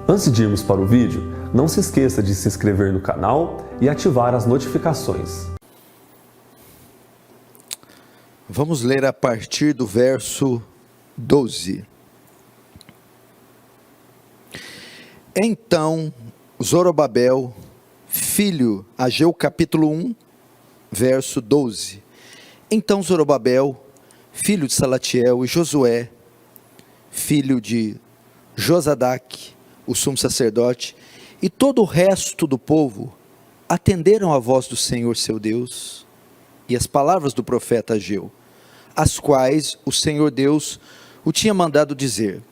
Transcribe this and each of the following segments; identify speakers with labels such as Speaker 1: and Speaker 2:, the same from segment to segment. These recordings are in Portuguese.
Speaker 1: Antes de irmos para o vídeo, não se esqueça de se inscrever no canal e ativar as notificações.
Speaker 2: Vamos ler a partir do verso 12. Então, Zorobabel, filho, Ageu capítulo 1, verso 12. Então Zorobabel, filho de Salatiel, e Josué, filho de Josadaque, o sumo sacerdote, e todo o resto do povo, atenderam a voz do Senhor seu Deus, e as palavras do profeta Ageu, as quais o Senhor Deus o tinha mandado dizer.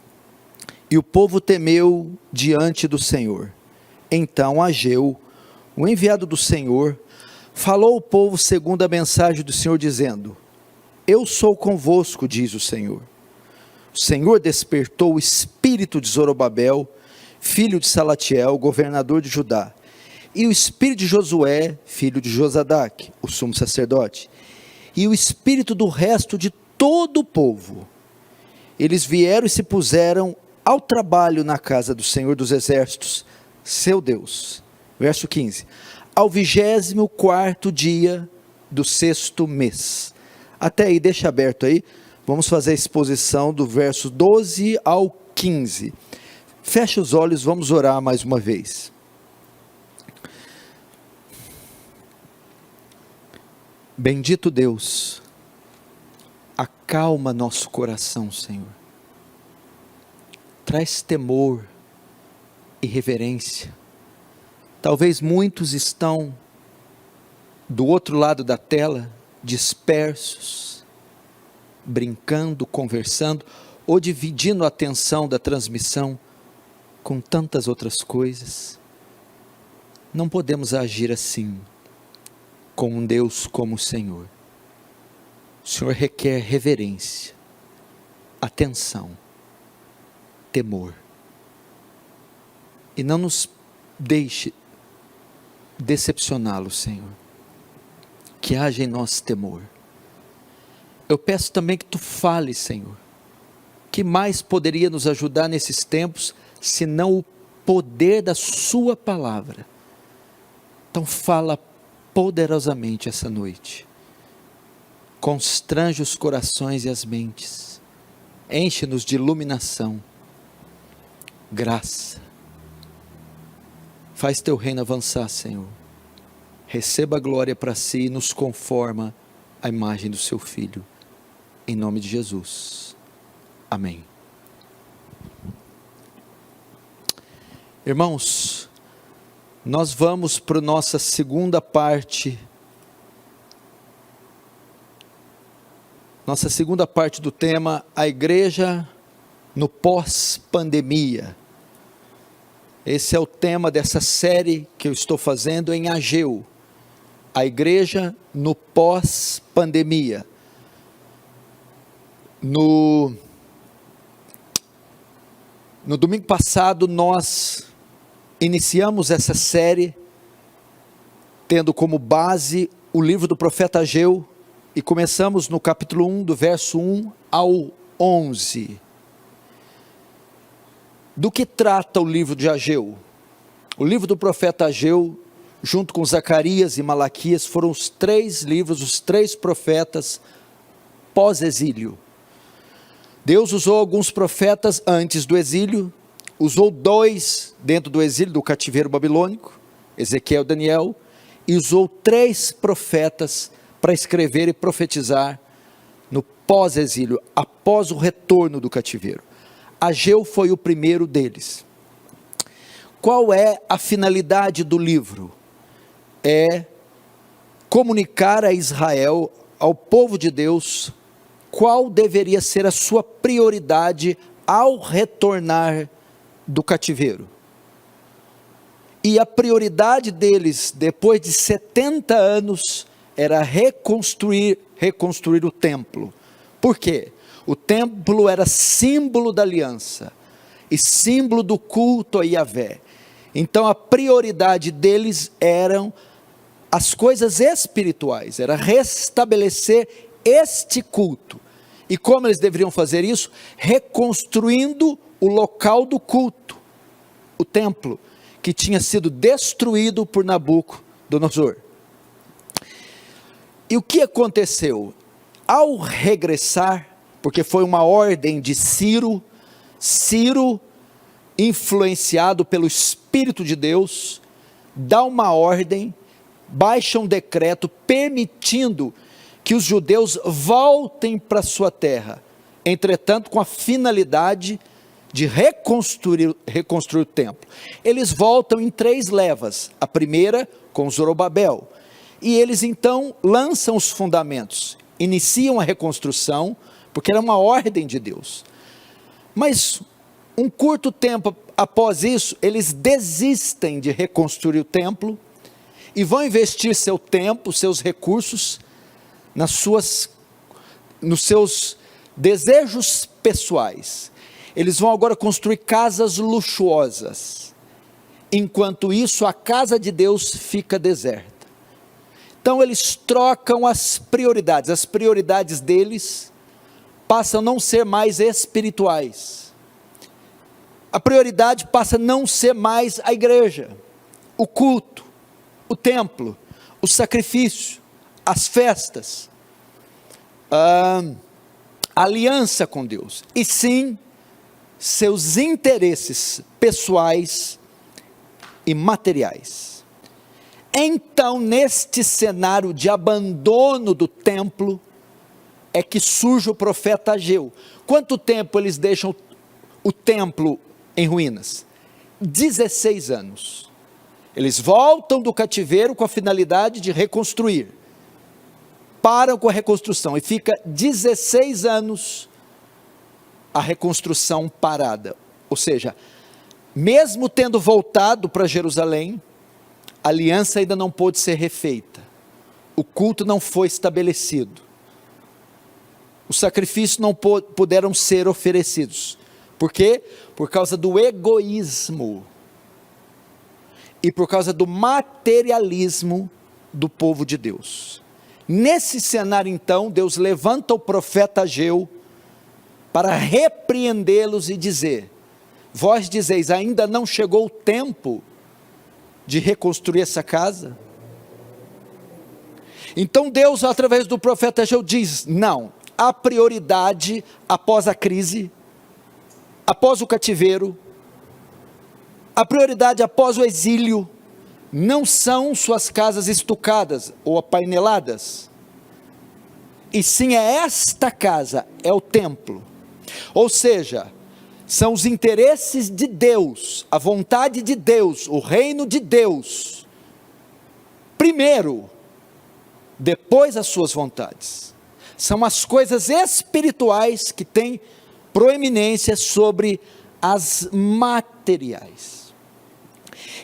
Speaker 2: E o povo temeu diante do Senhor. Então Ageu, o enviado do Senhor, falou ao povo segundo a mensagem do Senhor, dizendo: Eu sou convosco, diz o Senhor. O Senhor despertou o espírito de Zorobabel, filho de Salatiel, governador de Judá, e o espírito de Josué, filho de Josadaque, o sumo sacerdote, e o espírito do resto de todo o povo. Eles vieram e se puseram ao trabalho na casa do Senhor dos Exércitos, seu Deus. Verso 15. Ao 24º dia do 6º mês. Até aí, deixa aberto aí. Vamos fazer a exposição do verso 12 ao 15. Feche os olhos, vamos orar mais uma vez. Bendito Deus, acalma nosso coração, Senhor. Traz temor e reverência. Talvez muitos estão do outro lado da tela, dispersos, brincando, conversando, ou dividindo a atenção da transmissão com tantas outras coisas. Não podemos agir assim com um Deus como o Senhor. O Senhor requer reverência, atenção, temor. E não nos deixe decepcioná-lo, Senhor. Que haja em nós temor. Eu peço também que Tu fales, Senhor. Que mais poderia nos ajudar nesses tempos, senão o poder da Sua palavra? Então fala poderosamente essa noite. Constrange os corações e as mentes. Enche-nos de iluminação, graça. Faz Teu reino avançar, Senhor. Receba a glória para Si e nos conforma à imagem do Seu Filho. Em nome de Jesus. Amém. Irmãos, nós vamos para a nossa segunda parte. Nossa segunda parte do tema, a igreja no pós-pandemia. Esse é o tema dessa série que eu estou fazendo em Ageu. A igreja no pós-pandemia. No domingo passado nós iniciamos essa série tendo como base o livro do profeta Ageu e começamos no capítulo 1, do verso 1 ao 11. Do que trata o livro de Ageu? O livro do profeta Ageu, junto com Zacarias e Malaquias, foram os 3 livros, os 3 profetas pós-exílio. Deus usou alguns profetas antes do exílio, usou 2 dentro do exílio do cativeiro babilônico, Ezequiel e Daniel, e usou 3 profetas para escrever e profetizar no pós-exílio, após o retorno do cativeiro. Ageu foi o primeiro deles. Qual é a finalidade do livro? É comunicar a Israel, ao povo de Deus, qual deveria ser a sua prioridade ao retornar do cativeiro. E a prioridade deles, depois de 70 anos, era reconstruir o templo. Por quê? O templo era símbolo da aliança e símbolo do culto a Yahvé. Então a prioridade deles eram as coisas espirituais, era restabelecer este culto. E como eles deveriam fazer isso? Reconstruindo o local do culto, o templo que tinha sido destruído por Nabucodonosor. E o que aconteceu? Ao regressar, porque foi uma ordem de Ciro, influenciado pelo Espírito de Deus, dá uma ordem, baixa um decreto permitindo que os judeus voltem para sua terra, entretanto com a finalidade de reconstruir o templo. Eles voltam em 3 levas, a primeira com Zorobabel, e eles então lançam os fundamentos, iniciam a reconstrução, porque era uma ordem de Deus. Mas um curto tempo após isso, eles desistem de reconstruir o templo e vão investir seu tempo, seus recursos nos seus desejos pessoais. Eles vão agora construir casas luxuosas. Enquanto isso, a casa de Deus fica deserta. Então eles trocam as prioridades deles passam a não ser mais espirituais. A prioridade passa a não ser mais a igreja, o culto, o templo, o sacrifício, as festas, a aliança com Deus, e sim seus interesses pessoais e materiais. Então, neste cenário de abandono do templo, é que surge o profeta Ageu. Quanto tempo eles deixam o templo em ruínas? 16 anos. Eles voltam do cativeiro com a finalidade de reconstruir. Param com a reconstrução e fica 16 anos a reconstrução parada. Ou seja, mesmo tendo voltado para Jerusalém, a aliança ainda não pôde ser refeita. O culto não foi estabelecido. Os sacrifícios não puderam ser oferecidos. Por quê? Por causa do egoísmo e por causa do materialismo do povo de Deus. Nesse cenário então, Deus levanta o profeta Ageu para repreendê-los e dizer: vós dizeis, ainda não chegou o tempo de reconstruir essa casa? Então Deus, através do profeta Ageu, diz: não, a prioridade após a crise, após o cativeiro, a prioridade após o exílio, não são suas casas estucadas ou apaineladas, e sim é esta casa, é o templo. Ou seja, são os interesses de Deus, a vontade de Deus, o reino de Deus, primeiro, depois as suas vontades. São as coisas espirituais que têm proeminência sobre as materiais.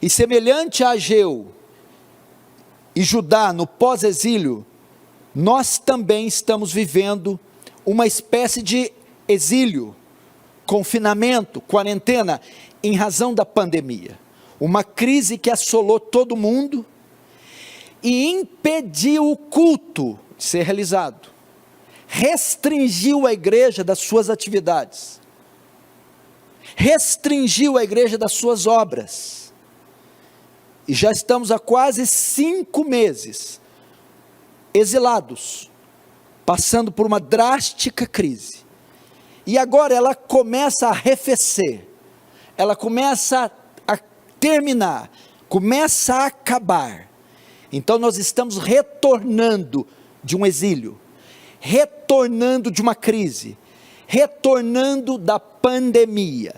Speaker 2: E semelhante a Ageu e Judá no pós-exílio, nós também estamos vivendo uma espécie de exílio, confinamento, quarentena, em razão da pandemia. Uma crise que assolou todo mundo e impediu o culto de ser realizado. Restringiu a igreja das suas atividades. Restringiu a igreja das suas obras. E já estamos há quase 5 meses exilados, passando por uma drástica crise. E agora ela começa a arrefecer, ela começa a terminar, começa a acabar. Então nós estamos retornando de um exílio, retornando de uma crise, retornando da pandemia.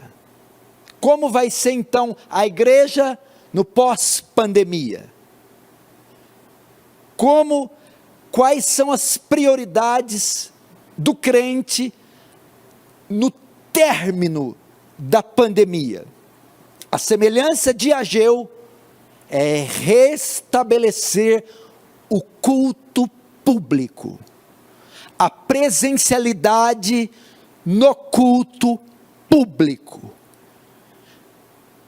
Speaker 2: Como vai ser então a igreja no pós-pandemia? Quais são as prioridades do crente no término da pandemia? A semelhança de Ageu é restabelecer o culto público, a presencialidade no culto público,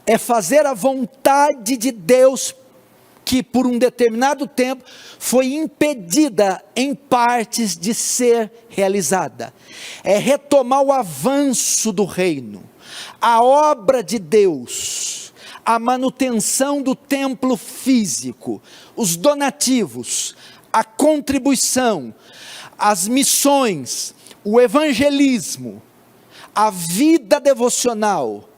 Speaker 2: é fazer a vontade de Deus, que por um determinado tempo foi impedida em partes de ser realizada, é retomar o avanço do reino, a obra de Deus, a manutenção do templo físico, os donativos, a contribuição, as missões, o evangelismo, a vida devocional.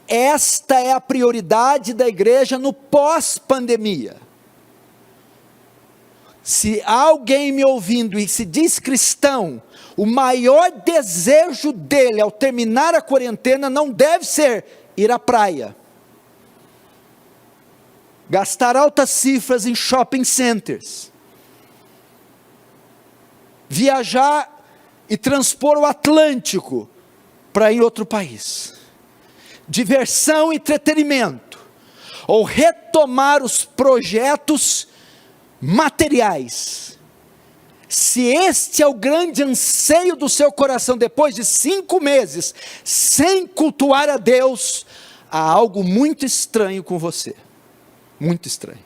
Speaker 2: Esta é a prioridade da igreja no pós-pandemia. Se há alguém me ouvindo e se diz cristão, o maior desejo dele ao terminar a quarentena não deve ser ir à praia, gastar altas cifras em shopping centers, viajar e transpor o Atlântico para ir em outro país. Diversão e entretenimento, ou retomar os projetos materiais. Se este é o grande anseio do seu coração, depois de 5 meses sem cultuar a Deus, há algo muito estranho com você, muito estranho.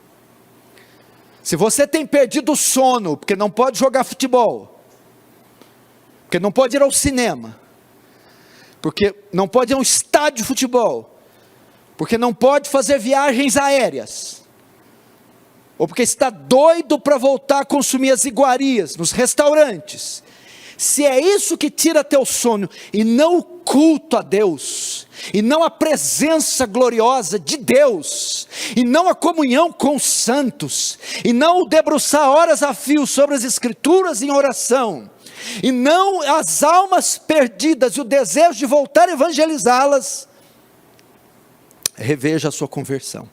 Speaker 2: Se você tem perdido o sono, porque não pode jogar futebol, porque não pode ir ao cinema, porque não pode ir a um estádio de futebol, porque não pode fazer viagens aéreas, ou porque está doido para voltar a consumir as iguarias nos restaurantes, se é isso que tira teu sono, e não o culto a Deus, e não a presença gloriosa de Deus, e não a comunhão com os santos, e não o debruçar horas a fio sobre as escrituras em oração, e não as almas perdidas e o desejo de voltar a evangelizá-las, reveja a sua conversão.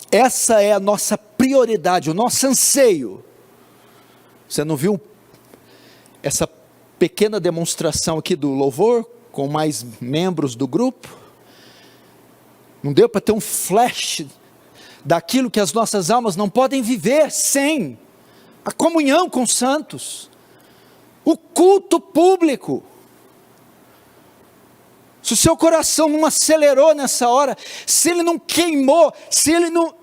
Speaker 2: Essa é a nossa prioridade, o nosso anseio. Você não viu essa pequena demonstração aqui do louvor, com mais membros do grupo? Não deu para ter um flash daquilo que as nossas almas não podem viver sem a comunhão com os santos, o culto público. Se o seu coração não acelerou nessa hora, se ele não queimou, se ele não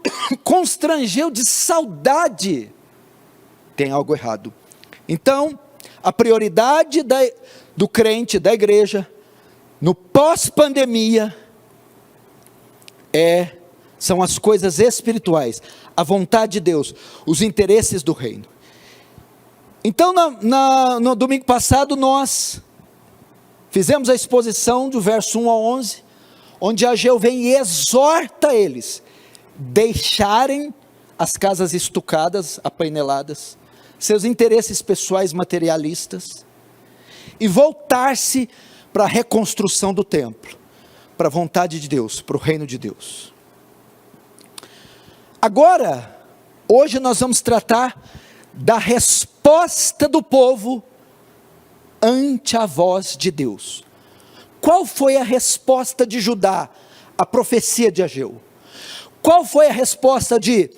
Speaker 2: constrangeu de saudade, tem algo errado. Então, a prioridade do crente, da igreja, no pós-pandemia, são as coisas espirituais, a vontade de Deus, os interesses do reino. Então, no domingo passado, nós fizemos a exposição do verso 1 ao 11, onde Ageu vem e exorta eles, deixarem as casas estucadas, apaineladas, seus interesses pessoais materialistas, e voltar-se para a reconstrução do templo, para a vontade de Deus, para o reino de Deus. Agora, hoje nós vamos tratar da resposta do povo ante a voz de Deus. Qual foi a resposta de Judá à profecia de Ageu? Qual foi a resposta de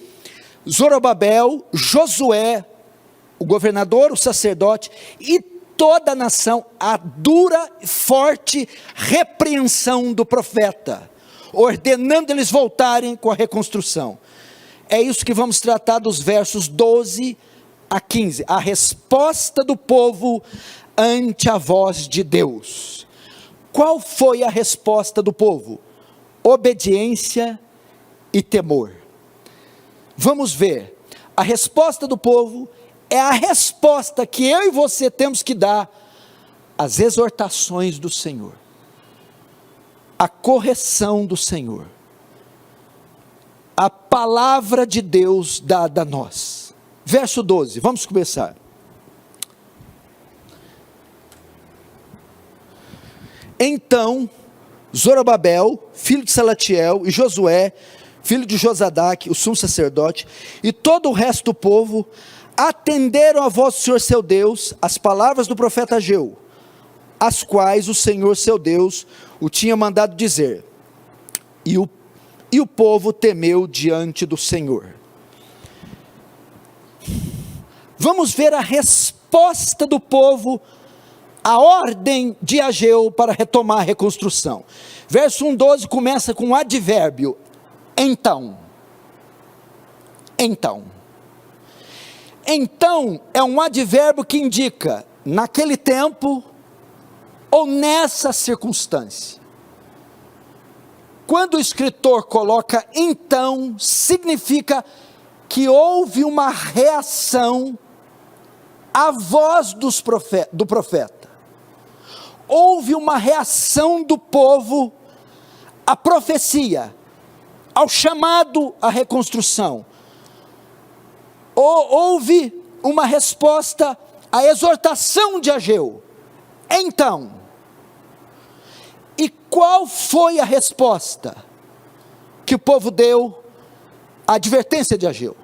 Speaker 2: Zorobabel, Josué, o governador, o sacerdote e toda a nação, a dura e forte repreensão do profeta, ordenando eles voltarem com a reconstrução? É isso que vamos tratar dos versos 12 a 15, a resposta do povo ante a voz de Deus. Qual foi a resposta do povo? Obediência e temor. Vamos ver, a resposta do povo é a resposta que eu e você temos que dar às exortações do Senhor, a correção do Senhor, a palavra de Deus dada a nós. Verso 12, vamos começar. Então, Zorobabel, filho de Salatiel, e Josué, filho de Josadaque, o sumo sacerdote, e todo o resto do povo, atenderam a voz do Senhor seu Deus, as palavras do profeta Ageu, as quais o Senhor seu Deus o tinha mandado dizer, e o povo temeu diante do Senhor. Vamos ver a resposta do povo, a ordem de Ageu para retomar a reconstrução. Verso 1:12 começa com um advérbio, então. Então é um advérbio que indica, naquele tempo, ou nessa circunstância. Quando o escritor coloca então, significa que houve uma reação à voz do profeta. Houve uma reação do povo à profecia, ao chamado à reconstrução. Houve uma resposta à exortação de Ageu. Então, e qual foi a resposta que o povo deu à advertência de Ageu?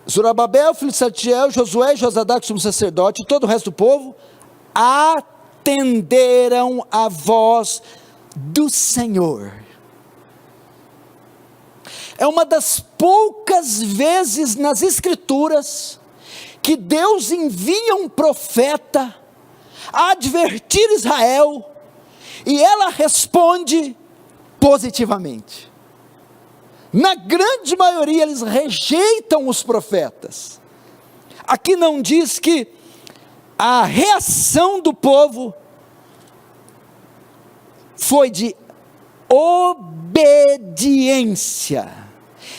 Speaker 2: Zorobabel, filho de Salatiel, Josué, Josadac, sumo sacerdote, e todo o resto do povo atenderam a voz do Senhor. É uma das poucas vezes nas Escrituras que Deus envia um profeta a advertir Israel, e ela responde positivamente. Na grande maioria eles rejeitam os profetas. Aqui não diz que a reação do povo foi de obediência.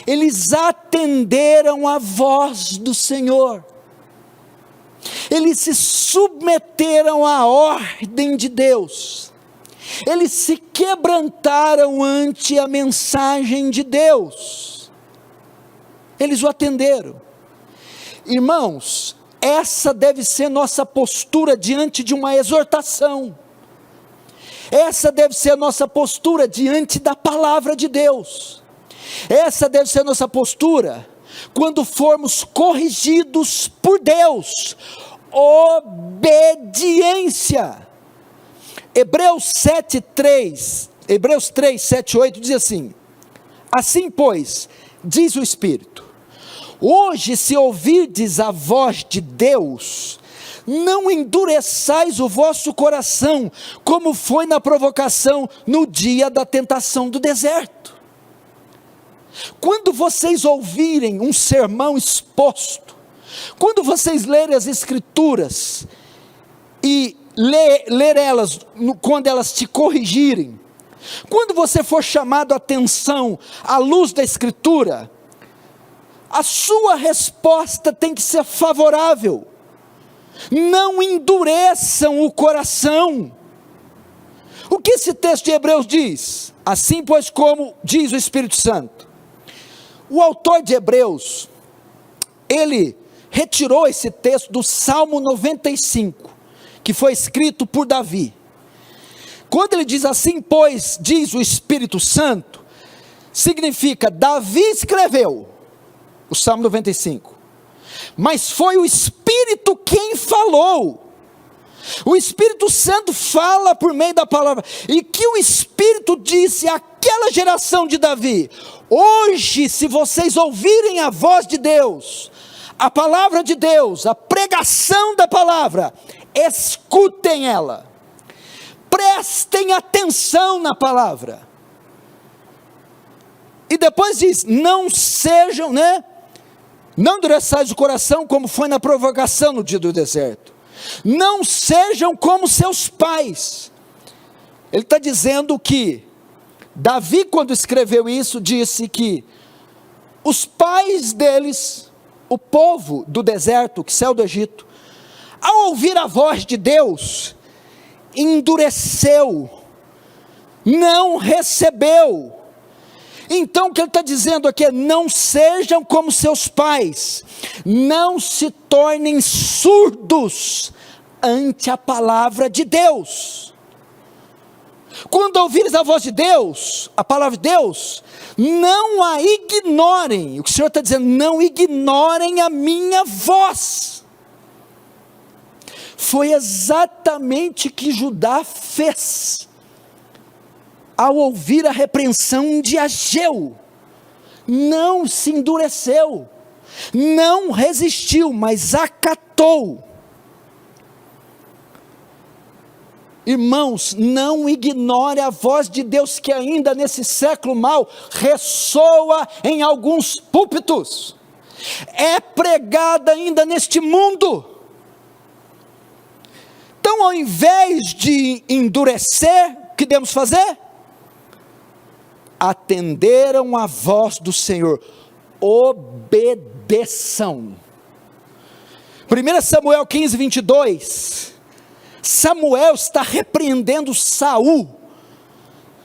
Speaker 2: Eles atenderam à voz do Senhor. Eles se submeteram à ordem de Deus. Eles se quebrantaram ante a mensagem de Deus. Eles o atenderam. Irmãos, essa deve ser nossa postura diante de uma exortação. Essa deve ser a nossa postura diante da palavra de Deus. Essa deve ser a nossa postura quando formos corrigidos por Deus. Obediência. Hebreus 3, 7, 8 diz assim: assim pois, diz o Espírito, hoje se ouvirdes a voz de Deus, não endureçais o vosso coração, como foi na provocação no dia da tentação do deserto. Quando vocês ouvirem um sermão exposto, quando vocês lerem as Escrituras, e ler elas, quando elas te corrigirem, quando você for chamado a atenção à luz da Escritura, a sua resposta tem que ser favorável. Não endureçam o coração. O que esse texto de Hebreus diz? Assim pois como diz o Espírito Santo. O autor de Hebreus, ele retirou esse texto do Salmo 95, que foi escrito por Davi. Quando ele diz assim pois diz o Espírito Santo, significa Davi escreveu o Salmo 95, mas foi o Espírito quem falou. O Espírito Santo fala por meio da palavra, e que o Espírito disse àquela geração de Davi: hoje, se vocês ouvirem a voz de Deus, a palavra de Deus, a pregação da palavra, escutem ela, prestem atenção na palavra. E depois diz: não sejam, não endureçais o coração como foi na provocação no dia do deserto. Não sejam como seus pais. Ele está dizendo que Davi, quando escreveu isso, disse que os pais deles, o povo do deserto que saiu do Egito, ao ouvir a voz de Deus, endureceu, não recebeu. Então o que ele está dizendo aqui é: não sejam como seus pais, não se tornem surdos ante a palavra de Deus. Quando ouvires a voz de Deus, a palavra de Deus, não a ignorem. O que o Senhor está dizendo: não ignorem a minha voz. Foi exatamente o que Judá fez ao ouvir a repreensão de Ageu. Não se endureceu, não resistiu, mas acatou. Irmãos, não ignore a voz de Deus, que ainda nesse século mau ressoa em alguns púlpitos, é pregada ainda neste mundo. Então, ao invés de endurecer, o que devemos fazer? Atenderam a voz do Senhor, obedeçam. 1 Samuel 15, 22, Samuel está repreendendo Saul,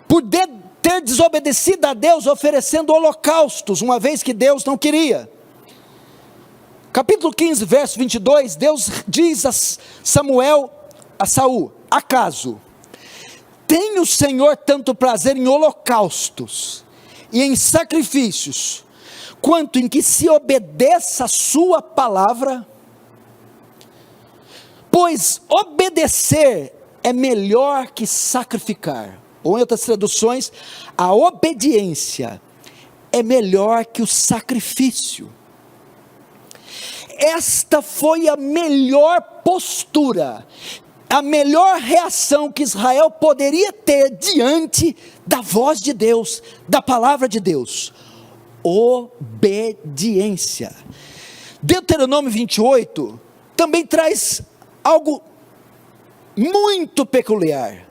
Speaker 2: por ter desobedecido a Deus, oferecendo holocaustos, uma vez que Deus não queria. Capítulo 15, verso 22, Deus diz a Samuel, a Saul: acaso tem o Senhor tanto prazer em holocaustos e em sacrifícios, quanto em que se obedeça a sua palavra? Pois obedecer é melhor que sacrificar. Ou em outras traduções, a obediência é melhor que o sacrifício. Esta foi a melhor postura, a melhor reação que Israel poderia ter diante da voz de Deus, da palavra de Deus: obediência. Deuteronômio 28 também traz algo muito peculiar.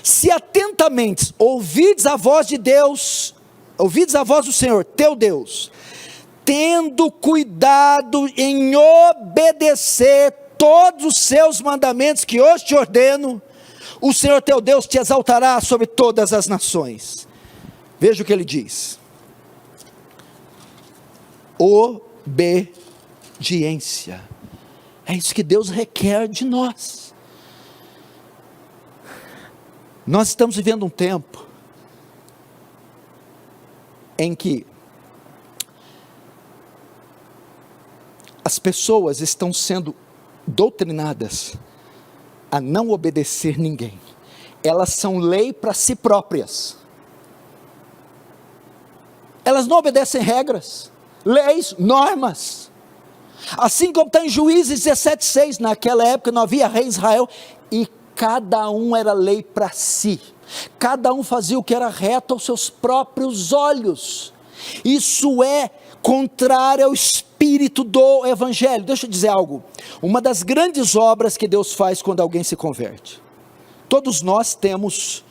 Speaker 2: Se atentamente ouvides a voz de Deus, ouvides a voz do Senhor teu Deus, tendo cuidado em obedecer todos os seus mandamentos que hoje te ordeno, o Senhor teu Deus te exaltará sobre todas as nações. Veja o que ele diz: obediência. É isso que Deus requer de nós. Nós estamos vivendo um tempo em que as pessoas estão sendo doutrinadas a não obedecer ninguém. Elas são lei para si próprias. Elas não obedecem regras, leis, normas. Assim como está em Juízes 17:6, naquela época não havia rei em Israel, e cada um era lei para si, cada um fazia o que era reto aos seus próprios olhos. Isso é contrário ao espírito do evangelho. Deixa eu dizer algo, uma das grandes obras que Deus faz quando alguém se converte, todos nós temos,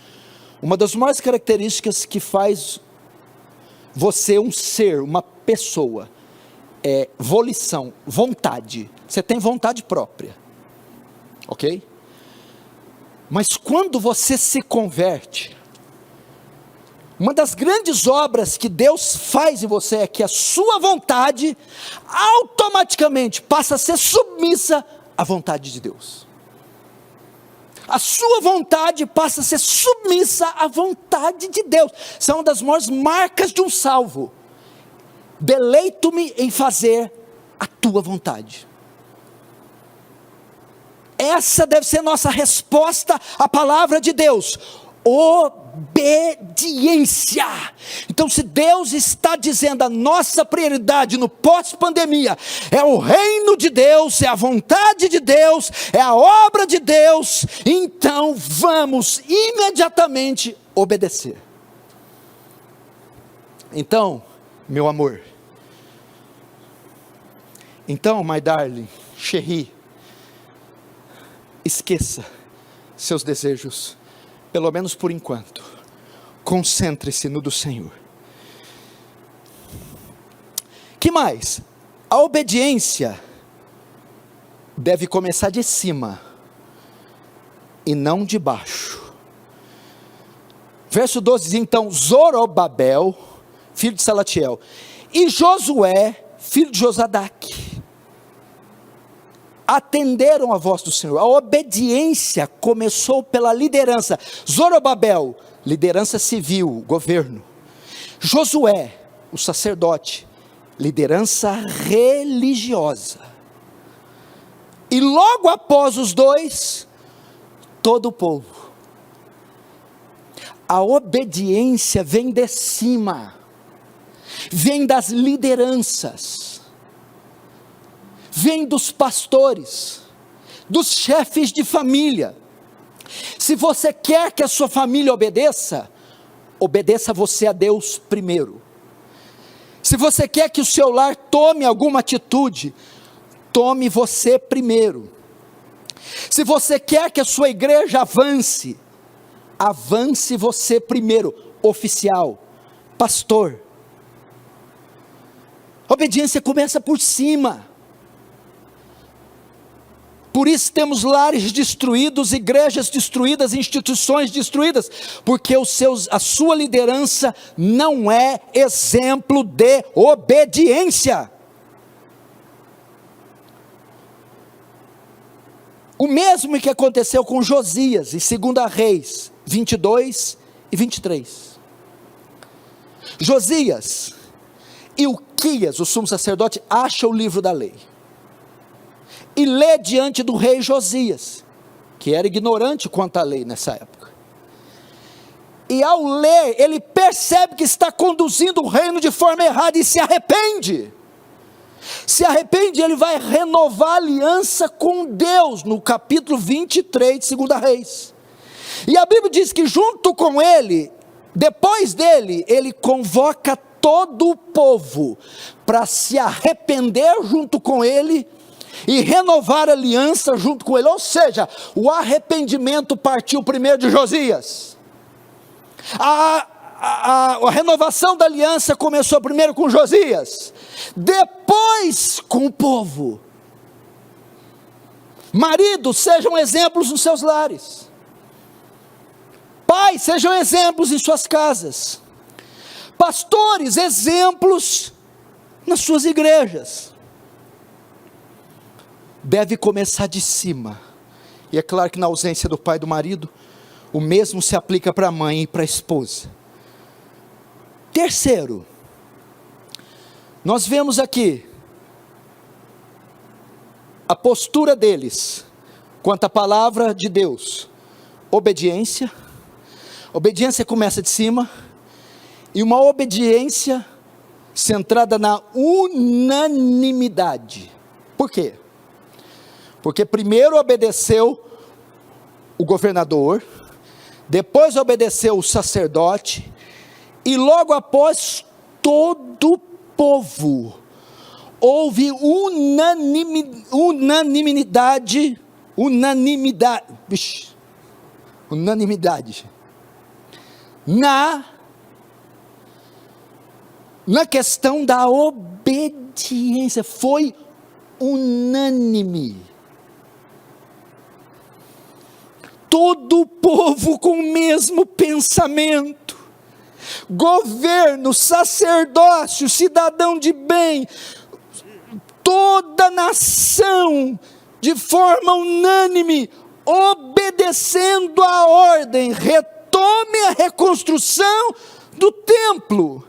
Speaker 2: uma das maiores características que faz você um ser, uma pessoa, é volição, vontade. Você tem vontade própria, ok? Mas quando você se converte, uma das grandes obras que Deus faz em você é que a sua vontade automaticamente passa a ser submissa à vontade de Deus. A sua vontade passa a ser submissa à vontade de Deus. São uma das maiores marcas de um salvo. Deleito-me em fazer a tua vontade. Essa deve ser nossa resposta à palavra de Deus: obediência. Então, se Deus está dizendo a nossa prioridade no pós-pandemia é o reino de Deus, é a vontade de Deus, é a obra de Deus, então vamos imediatamente obedecer. Então, meu amor, então, my darling, chérie, esqueça seus desejos, pelo menos por enquanto. Concentre-se no do Senhor. Que mais? A obediência deve começar de cima e não de baixo. Verso 12 diz: então Zorobabel, filho de Salatiel, e Josué, filho de Josadaque, atenderam a voz do Senhor. A obediência começou pela liderança. Zorobabel, liderança civil, governo. Josué, o sacerdote, liderança religiosa. E logo após os dois, todo o povo. A obediência vem de cima, vem das lideranças, vem dos pastores, dos chefes de família. Se você quer que a sua família obedeça, obedeça você a Deus primeiro. Se você quer que o seu lar tome alguma atitude, tome você primeiro. Se você quer que a sua igreja avance, avance você primeiro, oficial, pastor. A obediência começa por cima. Por isso temos lares destruídos, igrejas destruídas, instituições destruídas, porque a sua liderança não é exemplo de obediência. O mesmo que aconteceu com Josias, em 2 Reis 22 e 23. Josias, Ilquias, o sumo sacerdote, acha o livro da lei e lê diante do rei Josias, que era ignorante quanto à lei nessa época. E ao ler, ele percebe que está conduzindo o reino de forma errada e se arrepende. Se arrepende, ele vai renovar a aliança com Deus, no capítulo 23 de 2 Reis. E a Bíblia diz que junto com ele, depois dele, ele convoca todo o povo para se arrepender junto com ele e renovar a aliança junto com ele. Ou seja, o arrependimento partiu primeiro de Josias. A renovação da aliança começou primeiro com Josias, depois com o povo. Maridos, sejam exemplos nos seus lares. Pais, sejam exemplos em suas casas. Pastores, exemplos nas suas igrejas. Deve começar de cima. E é claro que na ausência do pai e do marido, o mesmo se aplica para a mãe e para a esposa. Terceiro, nós vemos aqui a postura deles quanto à palavra de Deus. Obediência. Obediência começa de cima, e uma obediência centrada na unanimidade. Por quê? Porque primeiro obedeceu o governador, depois obedeceu o sacerdote, e logo após todo o povo. Houve unanimidade na questão da obediência. Foi unânime. Todo o povo com o mesmo pensamento. Governo, sacerdócio, cidadão de bem, toda a nação, de forma unânime, obedecendo a ordem, retome a reconstrução do templo.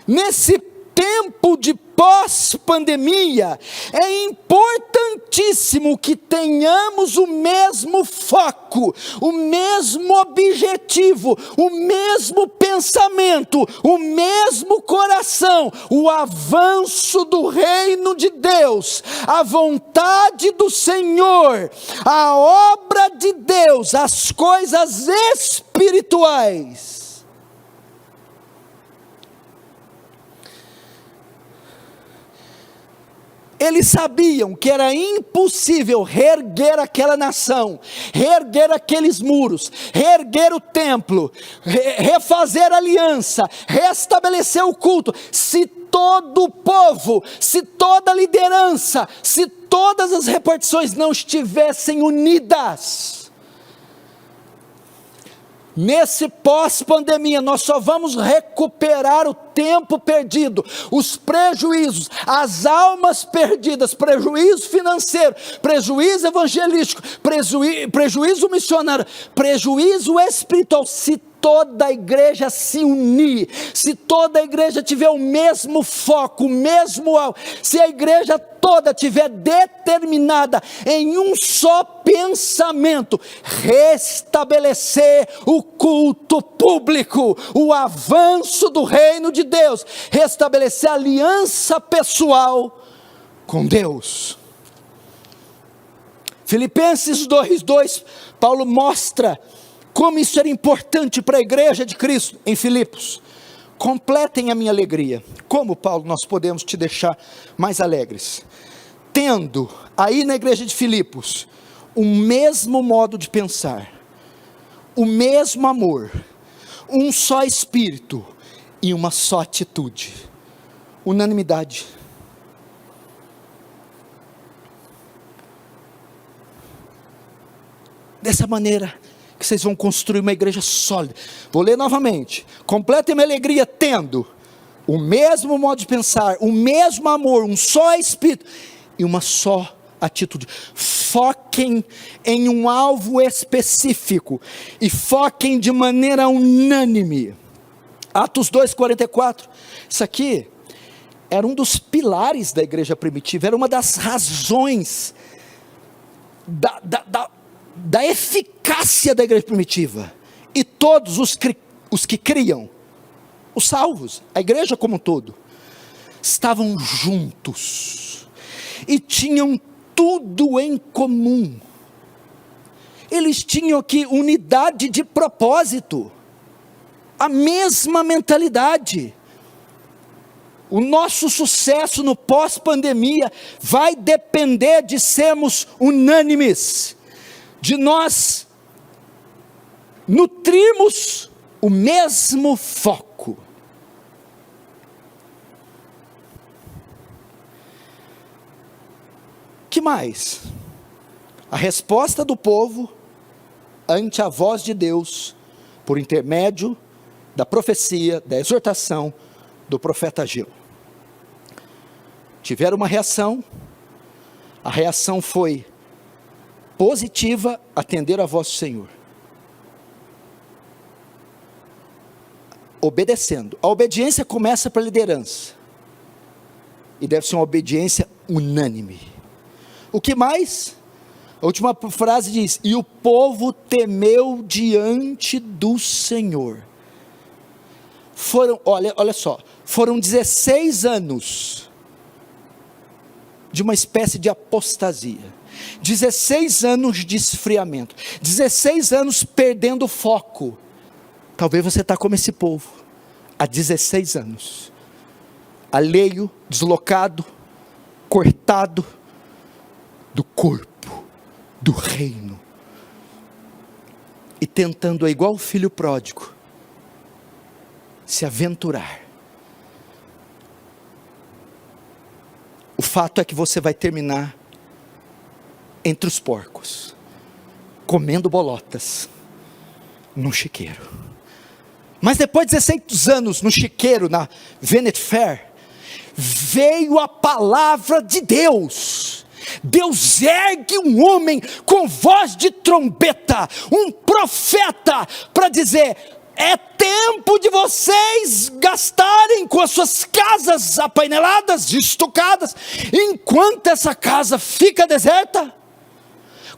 Speaker 2: Nesse tempo de pós-pandemia, é importantíssimo que tenhamos o mesmo foco, o mesmo objetivo, o mesmo pensamento, o mesmo coração, o avanço do reino de Deus, a vontade do Senhor, a obra de Deus, as coisas espirituais. Eles sabiam que era impossível reerguer aquela nação, reerguer aqueles muros, reerguer o templo, refazer a aliança, restabelecer o culto, se todo o povo, se toda a liderança, se todas as repartições não estivessem unidas. Nesse pós-pandemia, nós só vamos recuperar o tempo perdido, os prejuízos, as almas perdidas, prejuízo financeiro, prejuízo evangelístico, prejuízo missionário, prejuízo espiritual, se toda a igreja se unir, se toda a igreja tiver o mesmo foco, o mesmo alvo, se a igreja toda tiver determinada em um só pensamento, restabelecer o culto público, o avanço do reino de Deus, restabelecer a aliança pessoal com Deus. Filipenses 2:2, Paulo mostra como isso era importante para a igreja de Cristo em Filipos. Completem a minha alegria. Como, Paulo, nós podemos te deixar mais alegres? Tendo aí na igreja de Filipos o mesmo modo de pensar, o mesmo amor, um só espírito e uma só atitude. Unanimidade. Dessa maneira que vocês vão construir uma igreja sólida. Vou ler novamente. Completem minha alegria tendo o mesmo modo de pensar, o mesmo amor, um só espírito e uma só atitude. Foquem em um alvo específico e foquem de maneira unânime. Atos 2:44. Isso aqui era um dos pilares da igreja primitiva, era uma das razões da eficácia da igreja primitiva. E todos os que criam, os salvos, a igreja como um todo, estavam juntos e tinham tudo em comum. Eles tinham aqui unidade de propósito, a mesma mentalidade. O nosso sucesso no pós-pandemia vai depender de sermos unânimes, de nós nutrirmos o mesmo foco. Que mais? A resposta do povo ante a voz de Deus, por intermédio da profecia, da exortação do profeta Ageu. Tiveram uma reação, a reação foi positiva, atender a voz do Senhor, obedecendo. A obediência começa pela liderança, e deve ser uma obediência unânime. O que mais? A última frase diz: e o povo temeu diante do Senhor. Olha só, foram 16 anos de uma espécie de apostasia, 16 anos de esfriamento, 16 anos perdendo o foco. Talvez você está como esse povo, há 16 anos, alheio, deslocado, cortado do corpo, do reino, e tentando, igual o filho pródigo, se aventurar. O fato é que você vai terminar entre os porcos, comendo bolotas, num chiqueiro. Mas depois de 16 anos no chiqueiro, na Vanity Fair, veio a palavra de Deus. Deus ergue um homem com voz de trombeta, um profeta, para dizer: é tempo de vocês gastarem com as suas casas apaineladas, estucadas, enquanto essa casa fica deserta.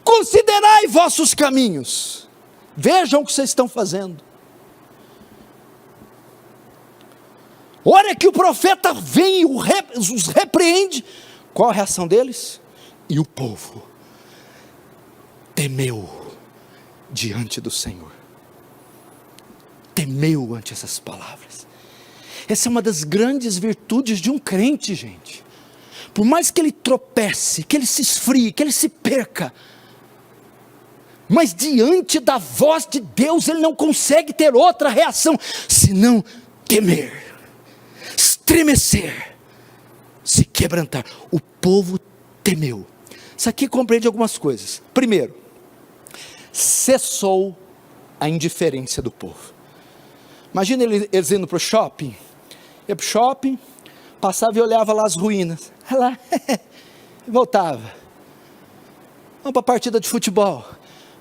Speaker 2: Considerai vossos caminhos, vejam o que vocês estão fazendo. Hora que o profeta vem e os repreende, qual a reação deles? E o povo temeu diante do Senhor, temeu ante essas palavras. Essa é uma das grandes virtudes de um crente, gente. Por mais que ele tropece, que ele se esfrie, que ele se perca, mas diante da voz de Deus, ele não consegue ter outra reação, senão temer, estremecer, se quebrantar. O povo temeu. Isso aqui compreende algumas coisas. Primeiro, cessou a indiferença do povo. Imagina eles indo para o shopping, ia para o shopping, passava e olhava lá as ruínas, lá, voltava. Vamos para a partida de futebol,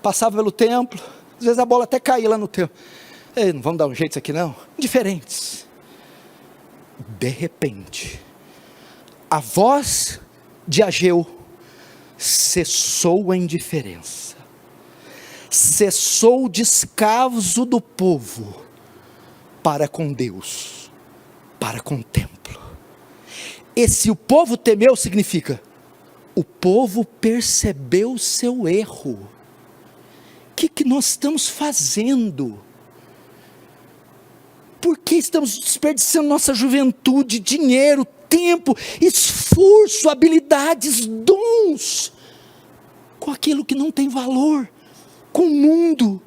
Speaker 2: passava pelo templo, às vezes a bola até caía lá no templo. Ei, não vamos dar um jeito isso aqui não? Indiferentes. De repente, a voz de Ageu cessou a indiferença, cessou o descaso do povo para com Deus, para com o templo. Esse o povo temeu significa, o povo percebeu o seu erro. O que nós estamos fazendo? Por que estamos desperdiçando nossa juventude, dinheiro, tempo, esforço, habilidades, dons, com aquilo que não tem valor, com o mundo.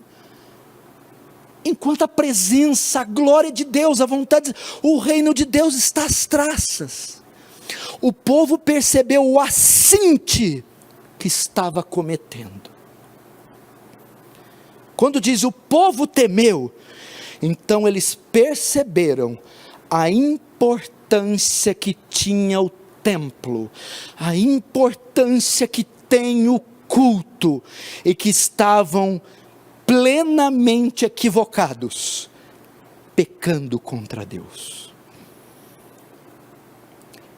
Speaker 2: Enquanto a presença, a glória de Deus, a vontade, o reino de Deus está às traças. O povo percebeu o assinte que estava cometendo. Quando diz o povo temeu, então eles perceberam a importância que tinha o templo, a importância que tem o culto, e que estavam plenamente equivocados, pecando contra Deus.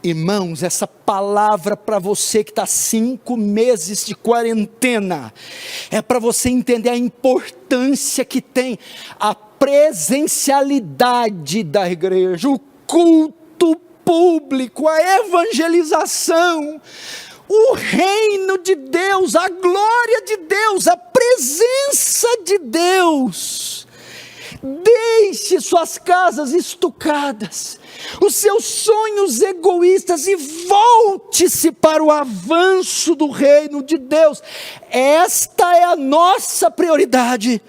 Speaker 2: Irmãos, essa palavra para você que está 5 meses de quarentena, é para você entender a importância que tem a presencialidade da igreja, o culto público, a evangelização, o reino de Deus, a glória de Deus, a presença de Deus. Deixe suas casas estucadas, os seus sonhos egoístas, e volte-se para o avanço do reino de Deus. Esta é a nossa prioridade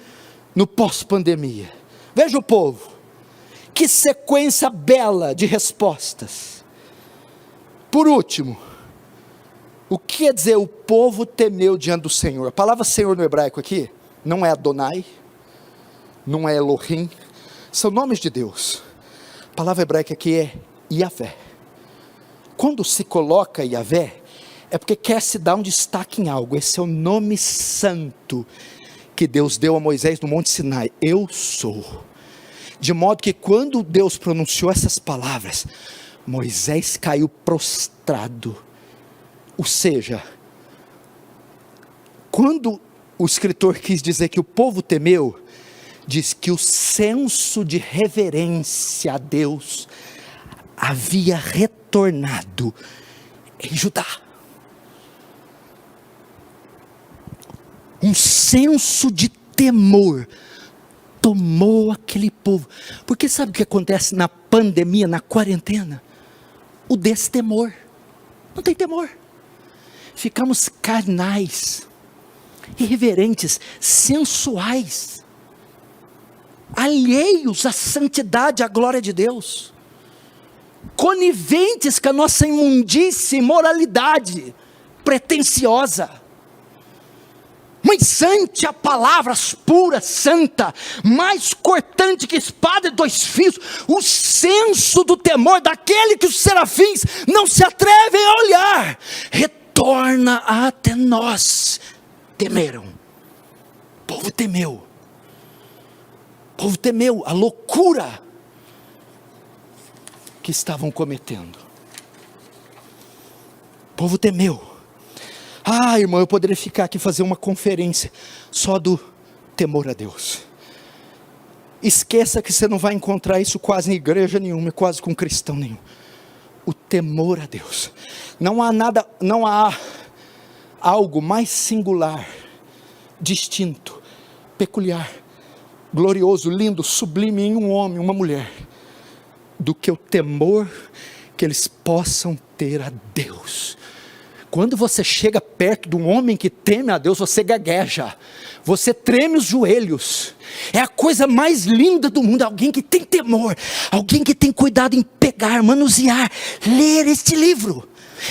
Speaker 2: no pós-pandemia. Veja o povo, que sequência bela de respostas. Por último, o que quer dizer o povo temeu diante do Senhor? A palavra Senhor no hebraico aqui não é Adonai, não é Elohim, são nomes de Deus. A palavra hebraica aqui é Yavé. Quando se coloca Yavé, é porque quer se dar um destaque em algo. Esse é o nome santo que Deus deu a Moisés no Monte Sinai. Eu sou. De modo que quando Deus pronunciou essas palavras, Moisés caiu prostrado. Ou seja, quando o escritor quis dizer que o povo temeu, diz que o senso de reverência a Deus havia retornado em Judá. Um senso de temor tomou aquele povo. Porque sabe o que acontece na pandemia, na quarentena? O destemor. Não tem temor. Ficamos carnais, irreverentes, sensuais, alheios à santidade, à glória de Deus, coniventes com a nossa imundícia e imoralidade pretensiosa. Mansante a palavra pura, santa, mais cortante que espada de 2 fios, o senso do temor daquele que os serafins não se atrevem a olhar, retorna até nós. Temeram, o povo temeu, a loucura que estavam cometendo. O povo temeu. Ah, irmão, eu poderia ficar aqui fazer uma conferência só do temor a Deus. Esqueça que você não vai encontrar isso quase em igreja nenhuma, quase com cristão nenhum. O temor a Deus. Não há algo mais singular, distinto, peculiar, glorioso, lindo, sublime em um homem, uma mulher, do que o temor que eles possam ter a Deus. Quando você chega perto de um homem que teme a Deus, você gagueja, você treme os joelhos. É a coisa mais linda do mundo, alguém que tem temor, alguém que tem cuidado em pegar, manusear, ler este livro,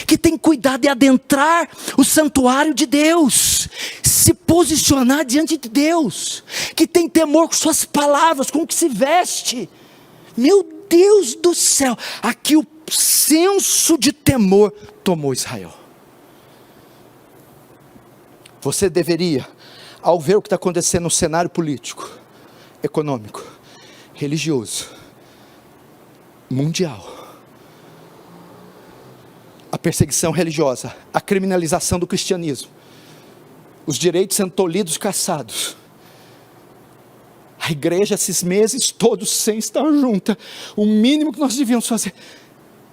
Speaker 2: que tem cuidado de adentrar o santuário de Deus, se posicionar diante de Deus, que tem temor com suas palavras, com o que se veste. Meu Deus do céu, aqui o senso de temor tomou Israel. Você deveria, ao ver o que está acontecendo no cenário político, econômico, religioso, mundial, a perseguição religiosa, a criminalização do cristianismo, os direitos sendo tolhidos e caçados, a igreja esses meses todos sem estar junta, o mínimo que nós devíamos fazer,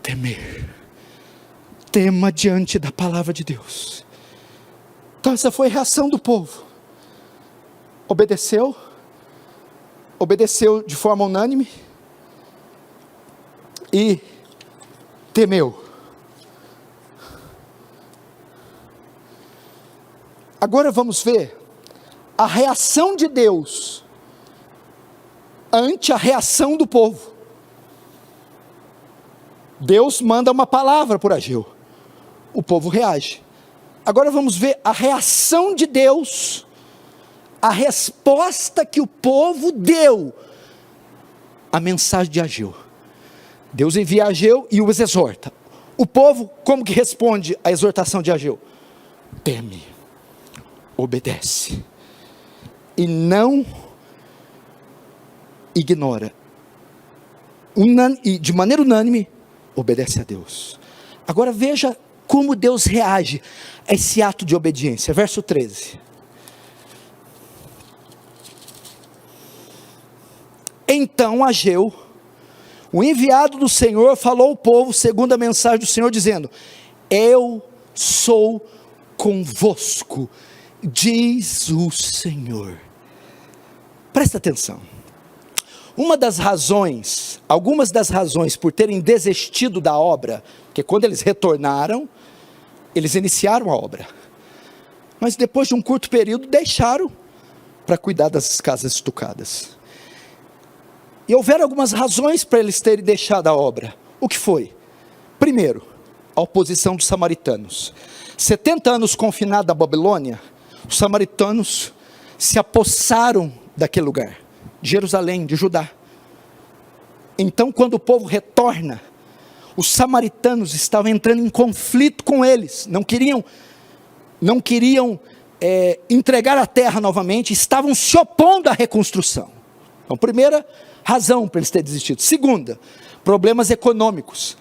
Speaker 2: temer, tema diante da palavra de Deus. Então essa foi a reação do povo. Obedeceu de forma unânime e temeu. Agora vamos ver a reação de Deus ante a reação do povo. Deus manda uma palavra por Ageu, o povo reage. Agora vamos ver a reação de Deus, a resposta que o povo deu à mensagem de Ageu. Deus envia Ageu e os exorta. O povo, como que responde à exortação de Ageu? Teme, obedece, e não ignora, e de maneira unânime, obedece a Deus. Agora veja como Deus reage a esse ato de obediência, verso 13. Então Ageu, o enviado do Senhor, falou ao povo segundo a mensagem do Senhor, dizendo: eu sou convosco, diz o Senhor. Presta atenção. Algumas das razões por terem desistido da obra, que quando eles retornaram, eles iniciaram a obra, mas depois de um curto período deixaram para cuidar das casas estucadas. E houveram algumas razões para eles terem deixado a obra. O que foi? Primeiro, a oposição dos samaritanos. 70 anos confinados à Babilônia, os samaritanos se apossaram daquele lugar, de Jerusalém, de Judá. Então, quando o povo retorna, os samaritanos estavam entrando em conflito com eles, não queriam entregar a terra novamente, estavam se opondo à reconstrução. Então, primeira razão para eles terem desistido. Segunda, problemas econômicos.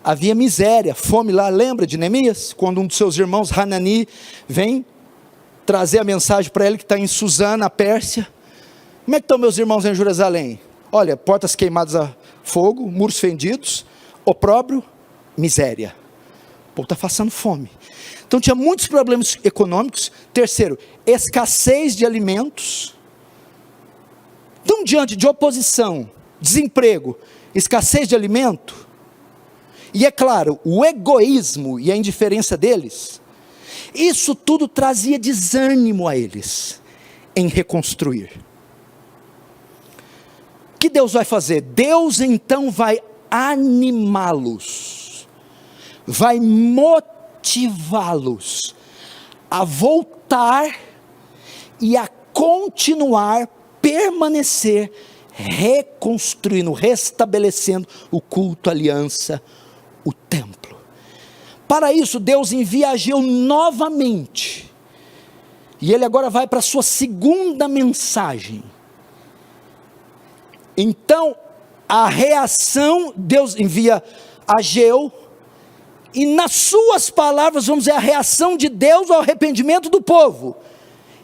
Speaker 2: Havia miséria, fome lá. Lembra de Neemias? Quando um dos seus irmãos, Hanani, vem trazer a mensagem para ele que está em Suzã, na Pérsia. Como é que estão meus irmãos em Jerusalém? Olha, portas queimadas a fogo, muros fendidos, opróbrio, miséria. O povo está passando fome. Então tinha muitos problemas econômicos. Terceiro, escassez de alimentos. Então, diante de oposição, desemprego, escassez de alimento, e é claro, o egoísmo e a indiferença deles, isso tudo trazia desânimo a eles em reconstruir. O que Deus vai fazer? Deus então vai animá-los, vai motivá-los a voltar e a continuar, permanecer, reconstruindo, restabelecendo o culto, a aliança, o templo. Para isso Deus envia Ageu novamente, e ele agora vai para a sua segunda mensagem. Então a reação, Deus envia Ageu, e nas suas palavras vamos ver a reação de Deus ao arrependimento do povo,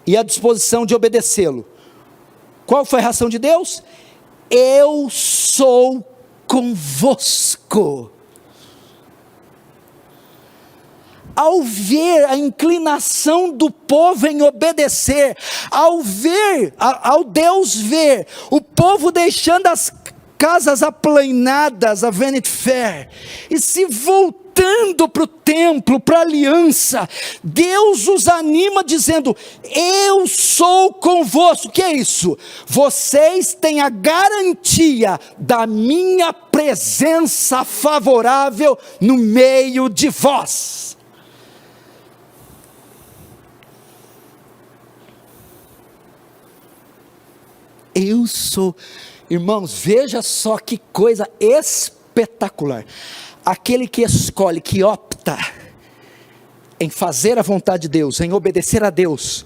Speaker 2: e a disposição de obedecê-lo. Qual foi a reação de Deus? Eu sou convosco. Ao ver a inclinação do povo em obedecer, ao Deus ver o povo deixando as casas aplainadas, a Vanity Fair, e se voltando para o templo, para a aliança, Deus os anima dizendo: eu sou convosco. O que é isso? Vocês têm a garantia da minha presença favorável no meio de vós. Eu sou, irmãos, veja só que coisa espetacular. Aquele que escolhe, que opta em fazer a vontade de Deus, em obedecer a Deus,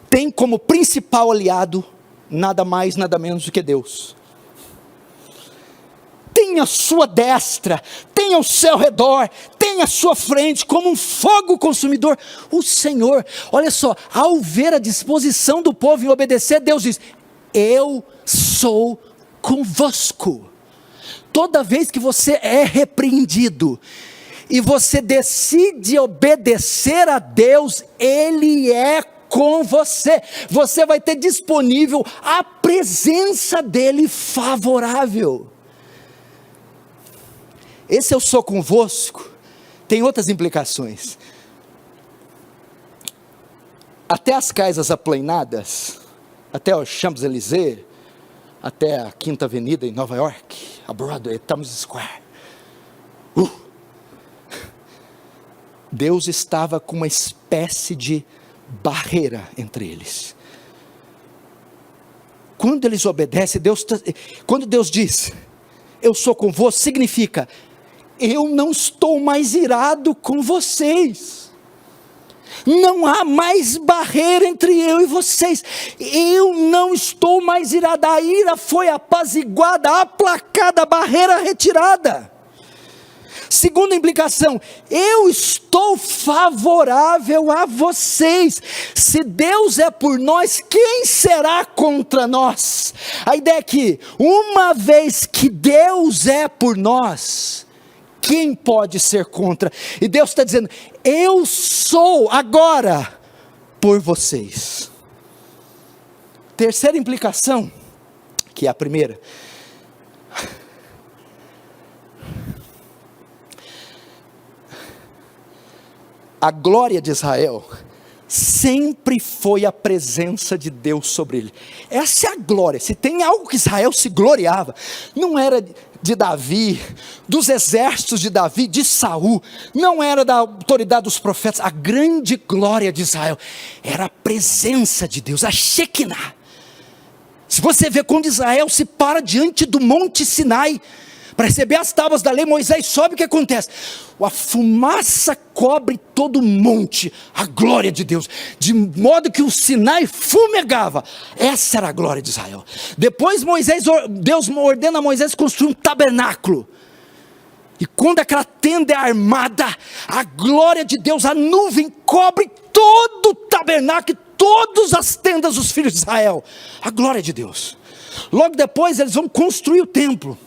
Speaker 2: tem como principal aliado nada mais, nada menos do que Deus. Tem a sua destra, tem ao seu redor, tem à sua frente, como um fogo consumidor, o Senhor. Olha só, ao ver a disposição do povo em obedecer, Deus diz: eu sou convosco. Toda vez que você é repreendido e você decide obedecer a Deus, Ele é com você. Você vai ter disponível a presença dEle favorável. Esse eu sou convosco tem outras implicações. até as casas aplainadas, até o Champs-Élysées, até a Quinta Avenida em Nova York, a Broadway, Times Square. Deus estava com uma espécie de barreira entre eles. Quando eles obedecem, quando Deus diz, eu sou convosco, significa, eu não estou mais irado com vocês. Não há mais barreira entre eu e vocês. Eu não estou mais irado. A ira foi apaziguada, aplacada, a barreira retirada. Segunda implicação, eu estou favorável a vocês. Se Deus é por nós, quem será contra nós? A ideia é que, uma vez que Deus é por nós, quem pode ser contra? E Deus está dizendo, eu sou agora por vocês. Terceira implicação, que é a primeira. A glória de Israel sempre foi a presença de Deus sobre ele. Essa é a glória. Se tem algo que Israel se gloriava, não era de Davi, dos exércitos de Davi, de Saul, não era da autoridade dos profetas. A grande glória de Israel era a presença de Deus, a Shekinah. Se você vê quando Israel se para diante do Monte Sinai para receber as tábuas da lei, Moisés sobe, o que acontece? A fumaça cobre todo o monte, a glória de Deus, de modo que o Sinai fumegava. Essa era a glória de Israel. Depois Deus ordena a Moisés construir um tabernáculo, e quando aquela tenda é armada, a glória de Deus, a nuvem cobre todo o tabernáculo, todas as tendas dos filhos de Israel, a glória de Deus. Logo depois eles vão construir o templo,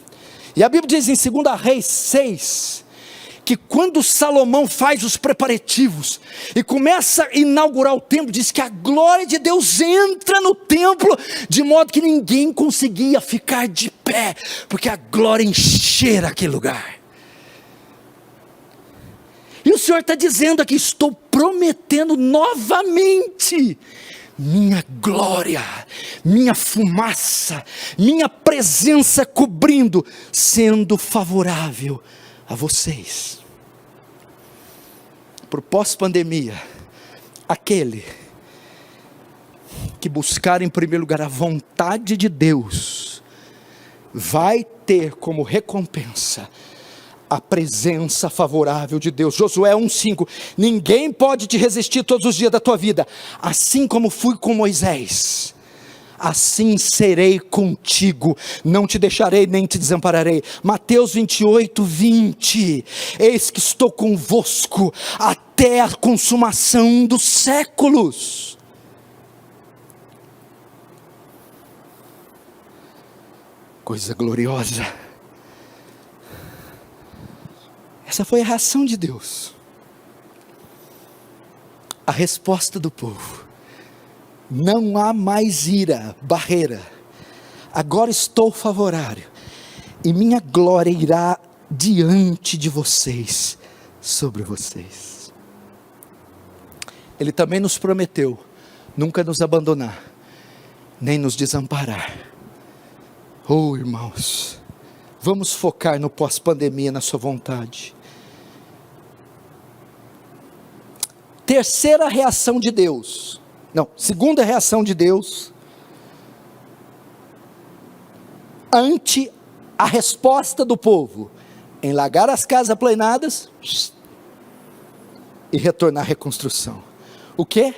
Speaker 2: e a Bíblia diz em 2 Reis 6, que quando Salomão faz os preparativos, e começa a inaugurar o templo, diz que a glória de Deus entra no templo, de modo que ninguém conseguia ficar de pé, porque a glória enchera aquele lugar. E o Senhor está dizendo aqui, estou prometendo novamente, minha glória, minha fumaça, minha presença cobrindo, sendo favorável a vocês. Para o pós-pandemia, aquele que buscar em primeiro lugar a vontade de Deus, vai ter como recompensa a presença favorável de Deus. Josué 1,5, ninguém pode te resistir todos os dias da tua vida, assim como fui com Moisés, assim serei contigo, não te deixarei nem te desampararei. Mateus 28:20, eis que estou convosco até a consumação dos séculos. Coisa gloriosa. Essa foi a reação de Deus, a resposta do povo. Não há mais ira, barreira, agora estou favorável, e minha glória irá diante de vocês, sobre vocês. Ele também nos prometeu, nunca nos abandonar, nem nos desamparar. Oh irmãos, vamos focar no pós-pandemia, na sua vontade. Terceira reação de Deus, segunda reação de Deus, ante a resposta do povo, em largar as casas aplainadas, e retornar à reconstrução. O que?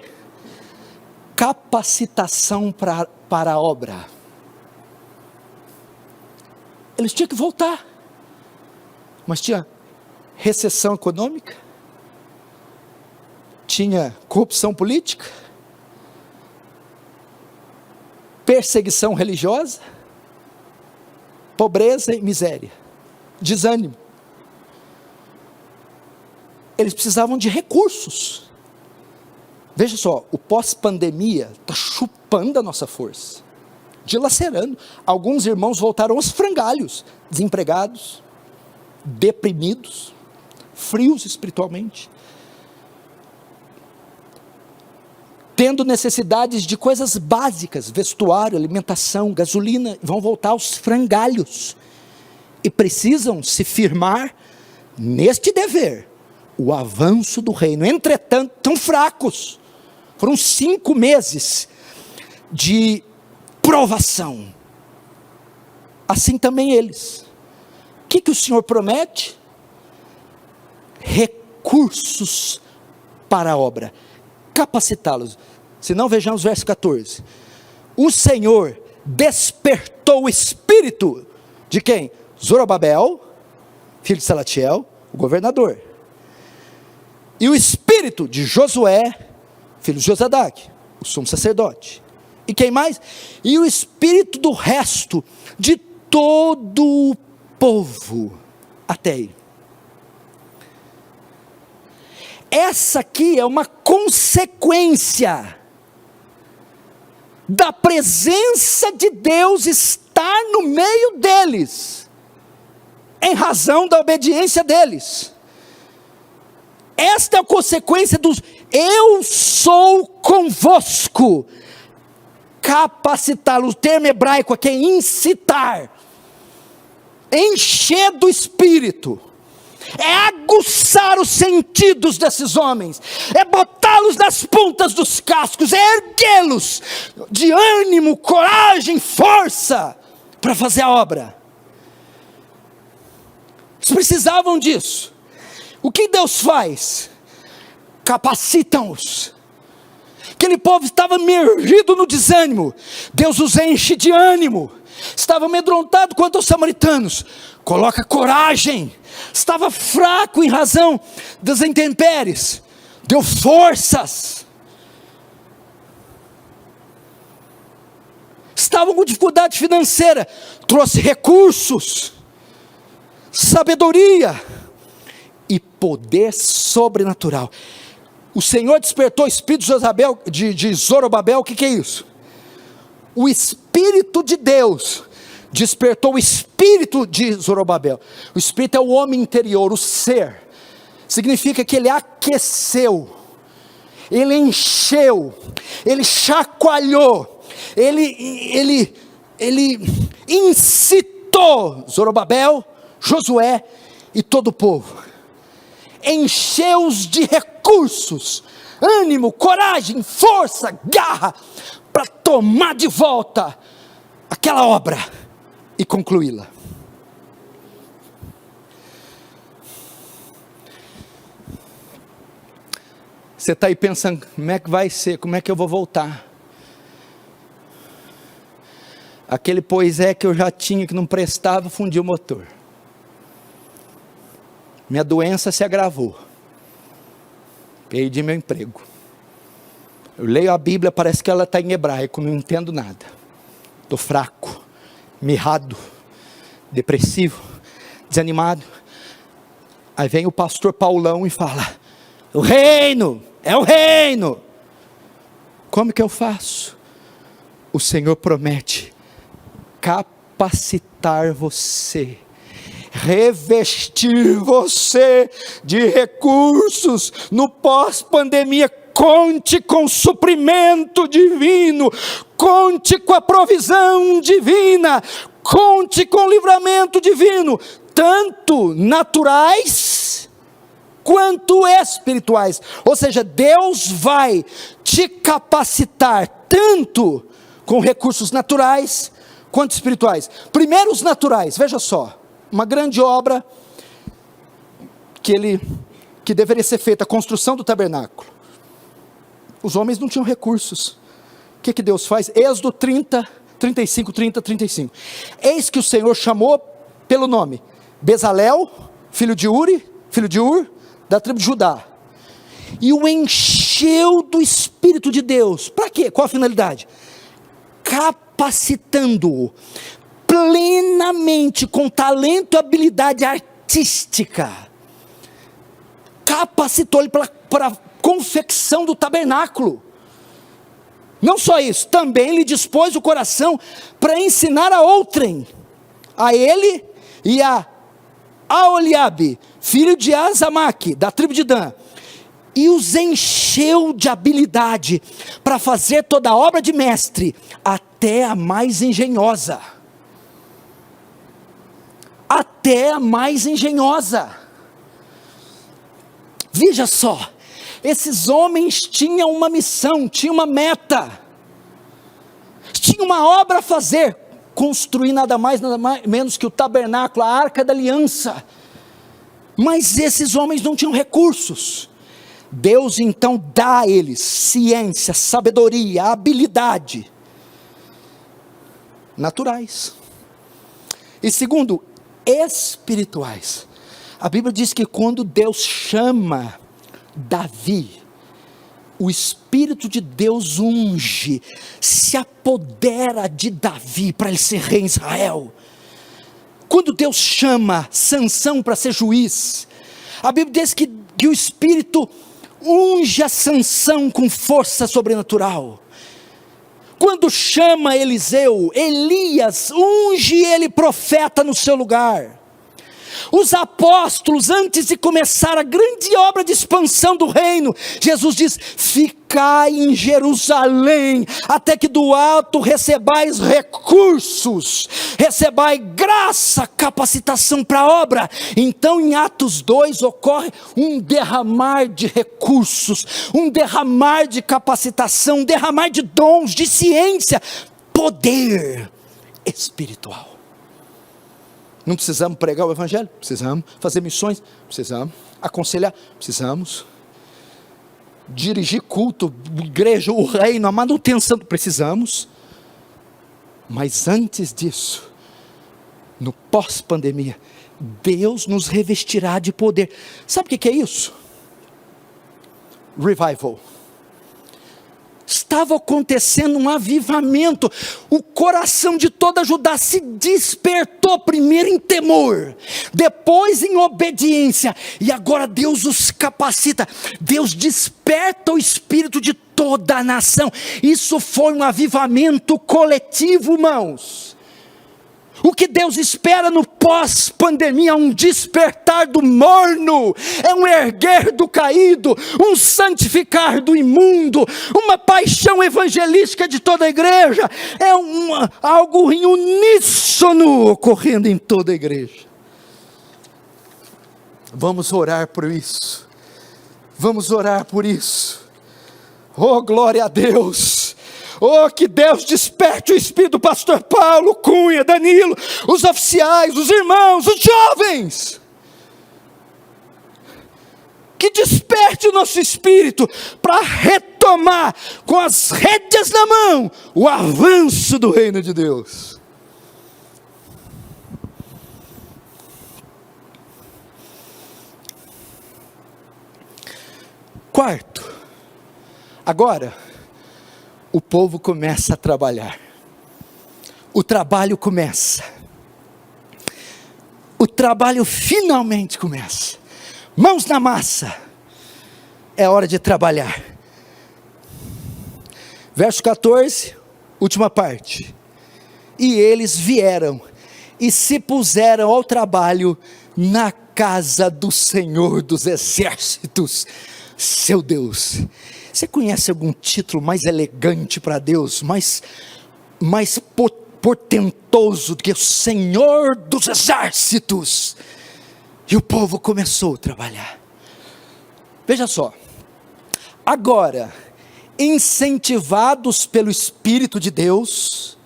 Speaker 2: Capacitação para a obra. Eles tinham que voltar, mas tinha recessão econômica, tinha corrupção política, perseguição religiosa, pobreza e miséria, desânimo. Eles precisavam de recursos. Veja só, o pós-pandemia está chupando a nossa força, dilacerando. Alguns irmãos voltaram aos frangalhos, desempregados, deprimidos, frios espiritualmente. tendo necessidades de coisas básicas, vestuário, alimentação, gasolina, vão voltar aos frangalhos, e precisam se firmar neste dever, o avanço do reino. Entretanto, tão fracos, foram 5 meses de provação, assim também eles. O que o Senhor promete? Recursos para a obra, capacitá-los. Se não, vejamos o verso 14. O Senhor despertou o espírito de quem? Zorobabel, filho de Salatiel, o governador, e o espírito de Josué, filho de Josadaque, o sumo sacerdote. E quem mais? E o espírito do resto de todo o povo. Até aí. Essa aqui é uma consequência da presença de Deus estar no meio deles, em razão da obediência deles. Esta é a consequência dos eu sou convosco. Capacitar, o termo hebraico aqui é incitar, encher do Espírito, é aguçar os sentidos desses homens, é botá-los nas pontas dos cascos, é erguê-los de ânimo, coragem, força, para fazer a obra. Eles precisavam disso. O que Deus faz? Capacitam-os. Aquele povo estava mergido no desânimo, Deus os enche de ânimo. Estava amedrontado quanto aos samaritanos, coloca coragem. Estava fraco em razão das intempéries, deu forças. Estavam com dificuldade financeira, trouxe recursos, sabedoria e poder sobrenatural. O Senhor despertou o espírito de Zorobabel. O que é isso? O Espírito de Deus despertou o espírito de Zorobabel. O espírito é o homem interior, o ser. Significa que ele aqueceu, ele encheu, ele chacoalhou, ele incitou Zorobabel, Josué e todo o povo. Encheu-os de recursos, ânimo, coragem, força, garra, para tomar de volta aquela obra e concluí-la. Você está aí pensando, como é que vai ser, como é que eu vou voltar? Aquele poisé que eu já tinha, que não prestava, fundiu o motor. Minha doença se agravou, perdi meu emprego. Eu leio a Bíblia, parece que ela está em hebraico, não entendo nada. Estou fraco, mirrado, depressivo, desanimado. Aí vem o pastor Paulão e fala: o reino, é o reino. Como que eu faço? O Senhor promete capacitar você, revestir você de recursos no pós-pandemia. Conte com o suprimento divino, conte com a provisão divina, conte com o livramento divino, tanto naturais quanto espirituais. Ou seja, Deus vai te capacitar tanto com recursos naturais quanto espirituais. Primeiro os naturais, veja só, uma grande obra que deveria ser feita, a construção do tabernáculo. Os homens não tinham recursos. O que Deus faz? Êxodo 35. Eis que o Senhor chamou pelo nome Bezalel, filho de Ur, da tribo de Judá, e o encheu do Espírito de Deus. Para quê? Qual a finalidade? Capacitando-o plenamente com talento e habilidade artística. Capacitou ele para confecção do tabernáculo. Não só isso, também lhe dispôs o coração para ensinar a outrem, a ele e a Aholiabe, filho de Azamaque, da tribo de Dan, e os encheu de habilidade para fazer toda a obra de mestre, até a mais engenhosa. Até a mais engenhosa. Veja só, esses homens tinham uma missão, tinham uma meta, tinham uma obra a fazer, construir nada mais, nada menos que o tabernáculo, a arca da aliança. Mas esses homens não tinham recursos. Deus então dá a eles ciência, sabedoria, habilidade naturais. E segundo, espirituais. A Bíblia diz que quando Deus chama Davi, o Espírito de Deus unge, se apodera de Davi para ele ser rei em Israel. Quando Deus chama Sansão para ser juiz, a Bíblia diz que o Espírito unge a Sansão com força sobrenatural. Quando chama Eliseu, Elias unge ele profeta no seu lugar. Os apóstolos, antes de começar a grande obra de expansão do reino, Jesus diz: ficai em Jerusalém, até que do alto recebais recursos, recebai graça, capacitação para a obra. Então em Atos 2 ocorre um derramar de recursos, um derramar de capacitação, um derramar de dons, de ciência, poder espiritual. Não precisamos pregar o evangelho? Precisamos. Fazer missões? Precisamos. Aconselhar? Precisamos. Dirigir culto, igreja, o reino, a manutenção? Precisamos. Mas antes disso, no pós-pandemia, Deus nos revestirá de poder. Sabe o que é isso? Revival. Estava acontecendo um avivamento, o coração de toda Judá se despertou, primeiro em temor, depois em obediência, e agora Deus os capacita, Deus desperta o espírito de toda a nação. Isso foi um avivamento coletivo, irmãos. O que Deus espera no pós-pandemia é um despertar do morno, é um erguer do caído, um santificar do imundo, uma paixão evangelística de toda a igreja, é algo em uníssono ocorrendo em toda a igreja. Vamos orar por isso, vamos orar por isso. Oh, glória a Deus! Oh, que Deus desperte o espírito do pastor Paulo, Cunha, Danilo, os oficiais, os irmãos, os jovens. Que desperte o nosso espírito para retomar com as rédeas na mão o avanço do reino de Deus. Quarto, agora o povo começa a trabalhar. O trabalho começa. O trabalho finalmente começa. Mãos na massa. É hora de trabalhar. Verso 14, última parte. E eles vieram e se puseram ao trabalho na casa do Senhor dos Exércitos, seu Deus. Você conhece algum título mais elegante para Deus, mais portentoso do que o Senhor dos Exércitos? E o povo começou a trabalhar. Veja só, agora, incentivados pelo Espírito de Deus,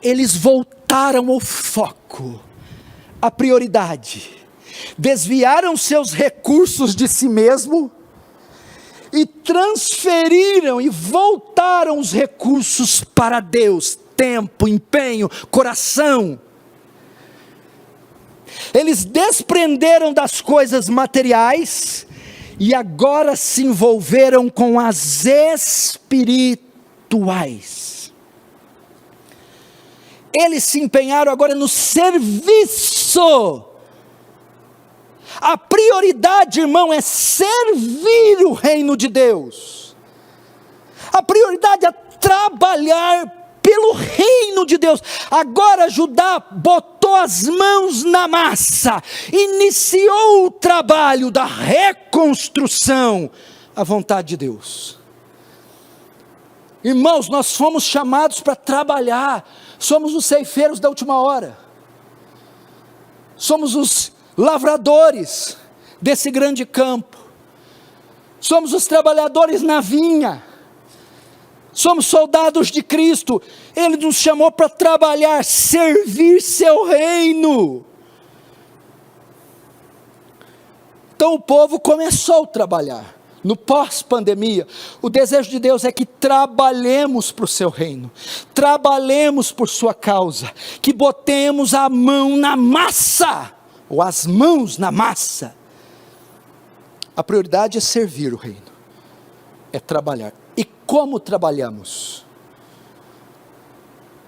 Speaker 2: eles voltaram o foco, a prioridade, desviaram seus recursos de si mesmo, e transferiram e voltaram os recursos para Deus, tempo, empenho, coração. Eles desprenderam das coisas materiais e agora se envolveram com as espirituais. Eles se empenharam agora no serviço. A prioridade, irmão, é servir o reino de Deus. A prioridade é trabalhar pelo reino de Deus. Agora Judá botou botou as mãos na massa, iniciou o trabalho da reconstrução à vontade de Deus. Irmãos, nós fomos chamados para trabalhar, somos os ceifeiros da última hora, somos os lavradores desse grande campo, somos os trabalhadores na vinha, somos soldados de Cristo. Ele nos chamou para trabalhar, servir seu reino. Então o povo começou a trabalhar. No pós-pandemia, o desejo de Deus é que trabalhemos para o seu reino, trabalhemos por sua causa, que botemos a mão na massa, ou as mãos na massa. A prioridade é servir o reino, é trabalhar. E como trabalhamos?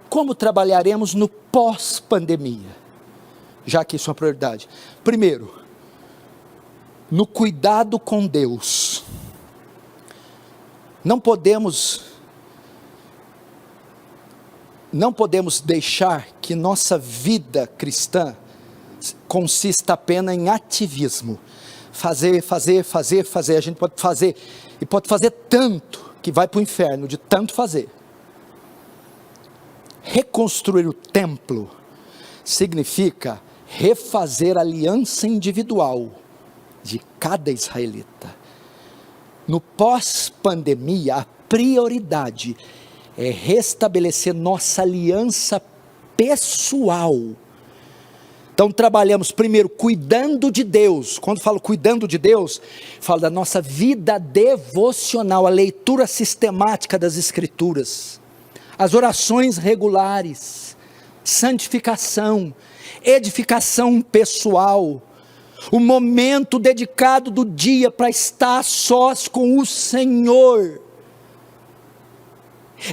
Speaker 2: Como trabalharemos no pós-pandemia? Já que isso é uma prioridade. Primeiro, no cuidado com Deus. Não podemos deixar que nossa vida cristã consista apenas em ativismo. Fazer. A gente pode fazer, e pode fazer tanto, que vai para o inferno, de tanto fazer. Reconstruir o templo significa refazer a aliança individual de cada israelita. No pós-pandemia, a prioridade é restabelecer nossa aliança pessoal. Então trabalhamos primeiro cuidando de Deus. Quando falo cuidando de Deus, falo da nossa vida devocional, a leitura sistemática das Escrituras, as orações regulares, santificação, edificação pessoal, o momento dedicado do dia para estar a sós com o Senhor.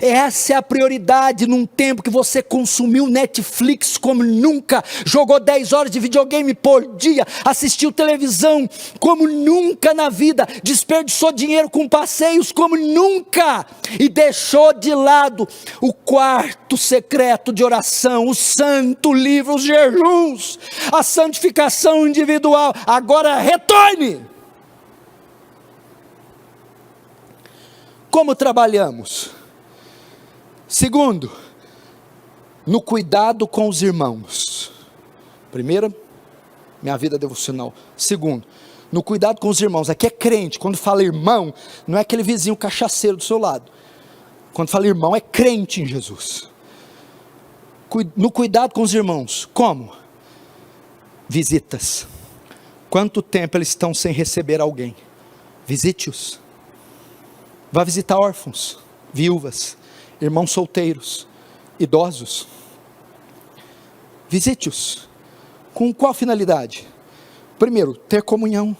Speaker 2: Essa é a prioridade num tempo que você consumiu Netflix como nunca, jogou 10 horas de videogame por dia, assistiu televisão como nunca na vida, desperdiçou dinheiro com passeios como nunca, e deixou de lado o quarto secreto de oração, o santo livro, os jejuns, a santificação individual. Agora retorne. Como trabalhamos? Segundo, no cuidado com os irmãos. Primeiro, minha vida devocional. Segundo, no cuidado com os irmãos. Aqui é crente. Quando fala irmão, não é aquele vizinho cachaceiro do seu lado. Quando fala irmão, é crente em Jesus. No cuidado com os irmãos. Como? Visitas. Quanto tempo eles estão sem receber alguém? Visite-os. Vá visitar órfãos, viúvas, irmãos solteiros, idosos. Visite-os. Com qual finalidade? Primeiro, ter comunhão,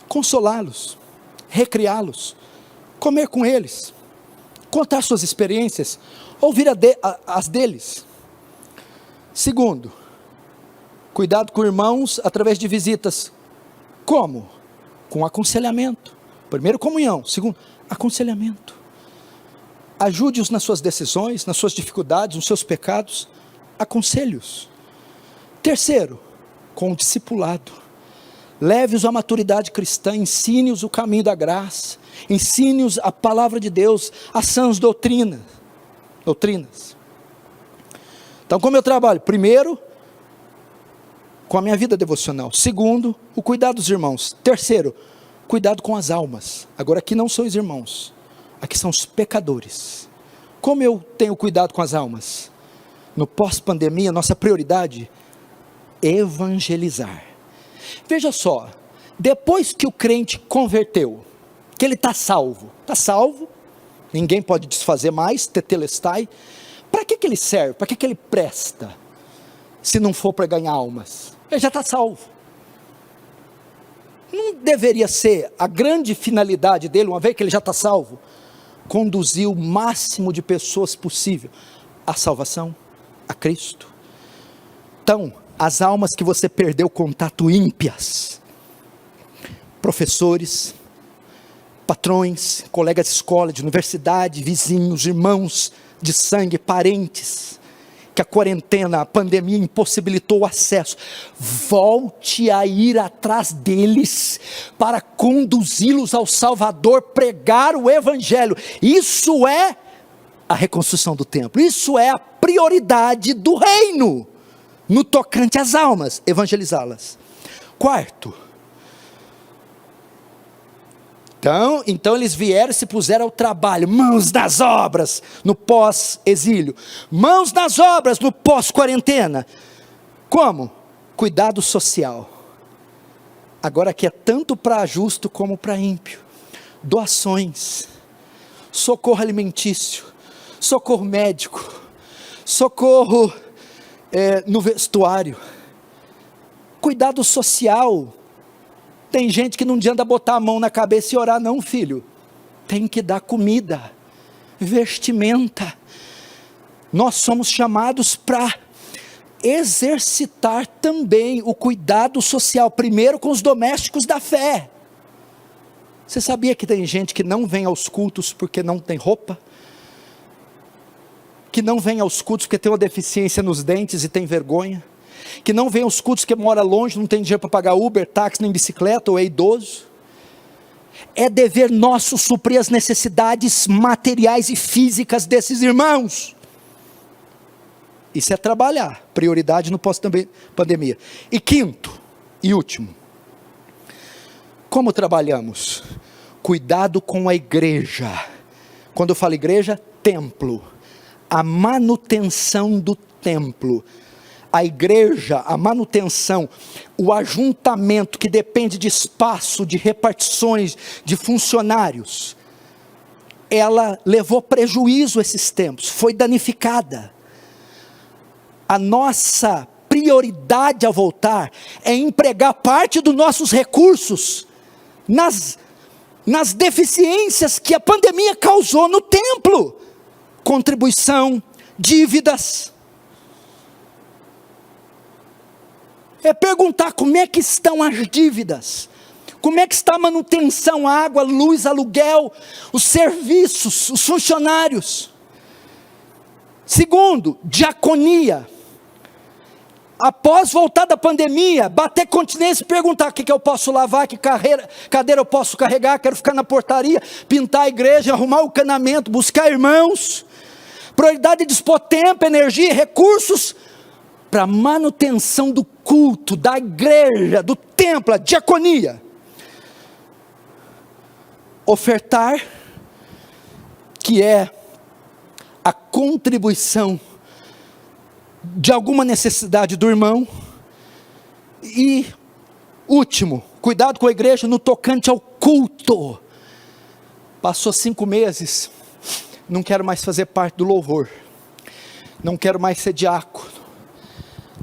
Speaker 2: consolá-los, recriá-los, comer com eles, contar suas experiências, ouvir as deles. Segundo, cuidado com irmãos através de visitas. Como? Com aconselhamento. Primeiro, comunhão. Segundo, aconselhamento. Ajude-os nas suas decisões, nas suas dificuldades, nos seus pecados. Aconselhe-os. Terceiro, com o discipulado. Leve-os à maturidade cristã, ensine-os o caminho da graça, ensine-os a palavra de Deus, as sãs doutrinas. Então, como eu trabalho? Primeiro, com a minha vida devocional. Segundo, o cuidado dos irmãos. Terceiro, cuidado com as almas. Agora aqui não são os irmãos, aqui são os pecadores. Como eu tenho cuidado com as almas? No pós-pandemia, nossa prioridade é evangelizar. Veja só, depois que o crente converteu, que ele está salvo, ninguém pode desfazer mais, tetelestai. Para que ele serve? Para que ele presta? Se não for para ganhar almas, ele já está salvo. Não deveria ser a grande finalidade dele, uma vez que ele já está salvo, conduzir o máximo de pessoas possível à salvação, a Cristo? Então, as almas que você perdeu contato, ímpias, professores, patrões, colegas de escola, de universidade, vizinhos, irmãos de sangue, parentes, que a quarentena, a pandemia impossibilitou o acesso, volte a ir atrás deles, para conduzi-los ao Salvador, pregar o Evangelho. Isso é a reconstrução do templo, isso é a prioridade do reino, no tocante às almas, evangelizá-las. Quarto, então eles vieram e se puseram ao trabalho, mãos nas obras, no pós-exílio, mãos nas obras no pós-quarentena. Como? Cuidado social. Agora que é tanto para justo como para ímpio. Doações, socorro alimentício, socorro médico, socorro no vestuário, cuidado social. Tem gente que não adianta botar a mão na cabeça e orar, não, filho. Tem que dar comida, vestimenta. Nós somos chamados para exercitar também o cuidado social, primeiro com os domésticos da fé. Você sabia que tem gente que não vem aos cultos porque não tem roupa? Que não vem aos cultos porque tem uma deficiência nos dentes e tem vergonha? Que não vem aos cultos porque mora longe, não tem dinheiro para pagar Uber, táxi, nem bicicleta, ou é idoso? É dever nosso suprir as necessidades materiais e físicas desses irmãos. Isso é trabalhar, prioridade no pós-pandemia. E quinto, e último, como trabalhamos? Cuidado com a igreja. Quando eu falo igreja, templo. A manutenção do templo. A igreja, a manutenção, o ajuntamento que depende de espaço, de repartições, de funcionários, ela levou prejuízo esses tempos, foi danificada. A nossa prioridade ao voltar é empregar parte dos nossos recursos nas deficiências que a pandemia causou no templo. Contribuição, dívidas. É perguntar como é que estão as dívidas, como é que está a manutenção, água, luz, aluguel, os serviços, os funcionários. Segundo, diaconia. Após voltar da pandemia, bater continência e perguntar: o que eu posso lavar, que cadeira eu posso carregar, quero ficar na portaria, pintar a igreja, arrumar o canamento, buscar irmãos. Prioridade é dispor tempo, energia e recursos para a manutenção do culto, da igreja, do templo, a diaconia. Ofertar, que é a contribuição de alguma necessidade do irmão. E último, cuidado com a igreja no tocante ao culto. Passou 5 meses, não quero mais fazer parte do louvor, não quero mais ser diácono,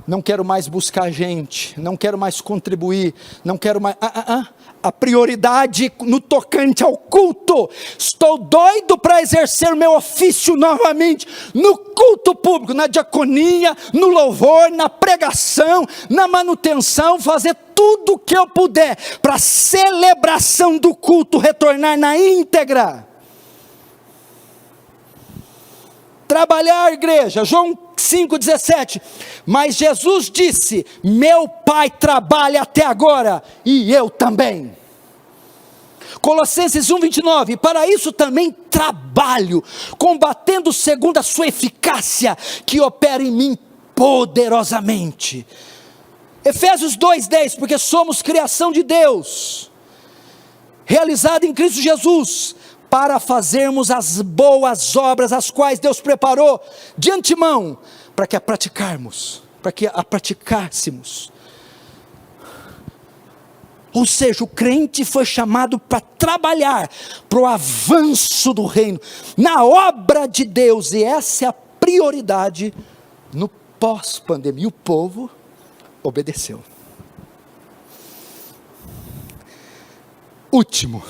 Speaker 2: não quero mais buscar gente, não quero mais contribuir, não quero mais, a prioridade no tocante ao culto, estou doido para exercer o meu ofício novamente, no culto público, na diaconia, no louvor, na pregação, na manutenção, fazer tudo o que eu puder, para a celebração do culto retornar na íntegra. Trabalhar, igreja, João 5,17, mas Jesus disse: meu Pai trabalha até agora, e eu também. Colossenses 1,29, para isso também trabalho, combatendo segundo a sua eficácia, que opera em mim poderosamente. Efésios 2,10, porque somos criação de Deus, realizada em Cristo Jesus, para fazermos as boas obras, as quais Deus preparou de antemão, para que a praticássemos. Ou seja, o crente foi chamado para trabalhar, para o avanço do reino, na obra de Deus, e essa é a prioridade no pós-pandemia. O povo obedeceu. Último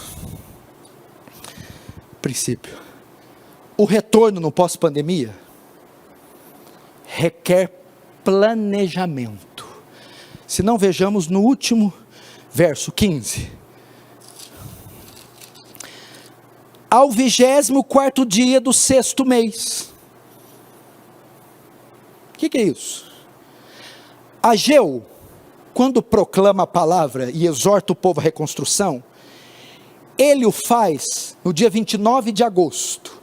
Speaker 2: princípio: o retorno no pós-pandemia requer planejamento. Se não, vejamos no último verso 15. Ao 24º dia do 6º mês, O que é isso? Ageu, quando proclama a palavra e exorta o povo à reconstrução, ele o faz no dia 29 de agosto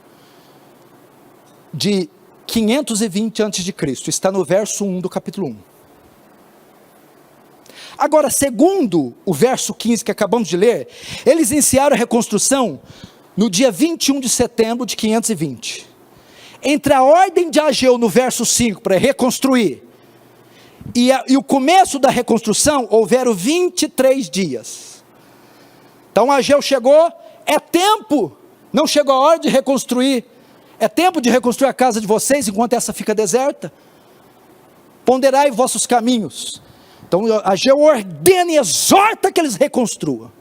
Speaker 2: de 520 a.C., está no verso 1 do capítulo 1. Agora, segundo o verso 15 que acabamos de ler, eles iniciaram a reconstrução no dia 21 de setembro de 520. Entre a ordem de Ageu no verso 5 para reconstruir e o começo da reconstrução, houveram 23 dias. Então Ageu chegou, é tempo, não chegou a hora de reconstruir, é tempo de reconstruir a casa de vocês, enquanto essa fica deserta. Ponderai vossos caminhos. Então Ageu ordena e exorta que eles reconstruam.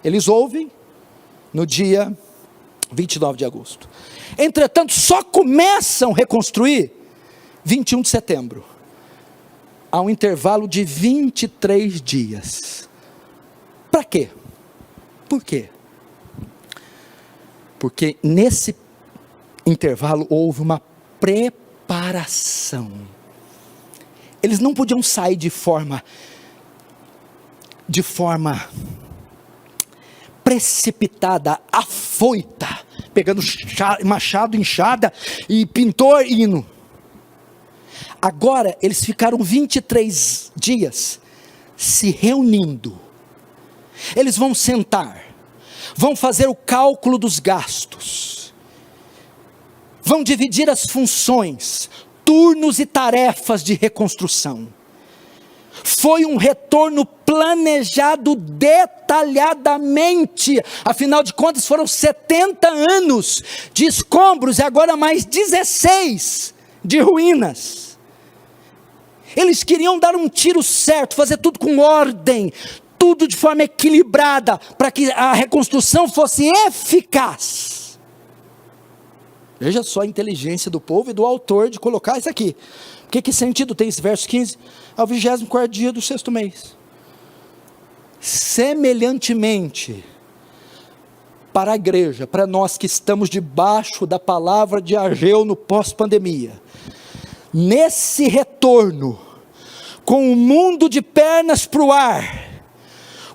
Speaker 2: Eles ouvem no dia 29 de agosto. Entretanto, só começam a reconstruir 21 de setembro. Há um intervalo de 23 dias. Para quê? Por quê? Porque nesse intervalo houve uma preparação. Eles não podiam sair de forma precipitada, afoita, pegando machado, enxada e pintor hino. Agora eles ficaram 23 dias se reunindo. Eles vão sentar, vão fazer o cálculo dos gastos, vão dividir as funções, turnos e tarefas de reconstrução. Foi um retorno planejado detalhadamente, afinal de contas foram 70 anos de escombros e agora mais 16 de ruínas. Eles queriam dar um tiro certo, fazer tudo com ordem, tudo de forma equilibrada, para que a reconstrução fosse eficaz. Veja só a inteligência do povo e do autor de colocar isso aqui. Que sentido tem esse verso 15? Ao 24º dia do 6º mês. Semelhantemente, para a igreja, para nós que estamos debaixo da palavra de Ageu no pós-pandemia, nesse retorno, com o mundo de pernas para o ar,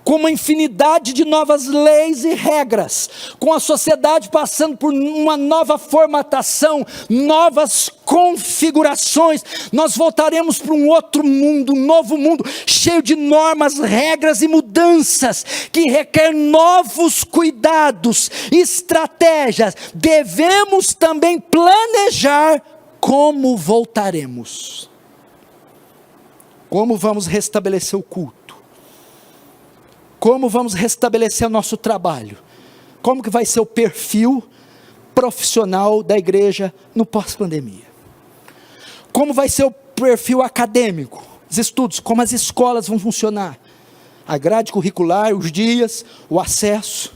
Speaker 2: com uma infinidade de novas leis e regras, com a sociedade passando por uma nova formatação, novas configurações, nós voltaremos para um outro mundo, um novo mundo, cheio de normas, regras e mudanças, que requer novos cuidados, estratégias. Devemos também planejar como voltaremos, como vamos restabelecer o culto, como vamos restabelecer o nosso trabalho, como que vai ser o perfil profissional da igreja no pós-pandemia, como vai ser o perfil acadêmico, os estudos, como as escolas vão funcionar, a grade curricular, os dias, o acesso,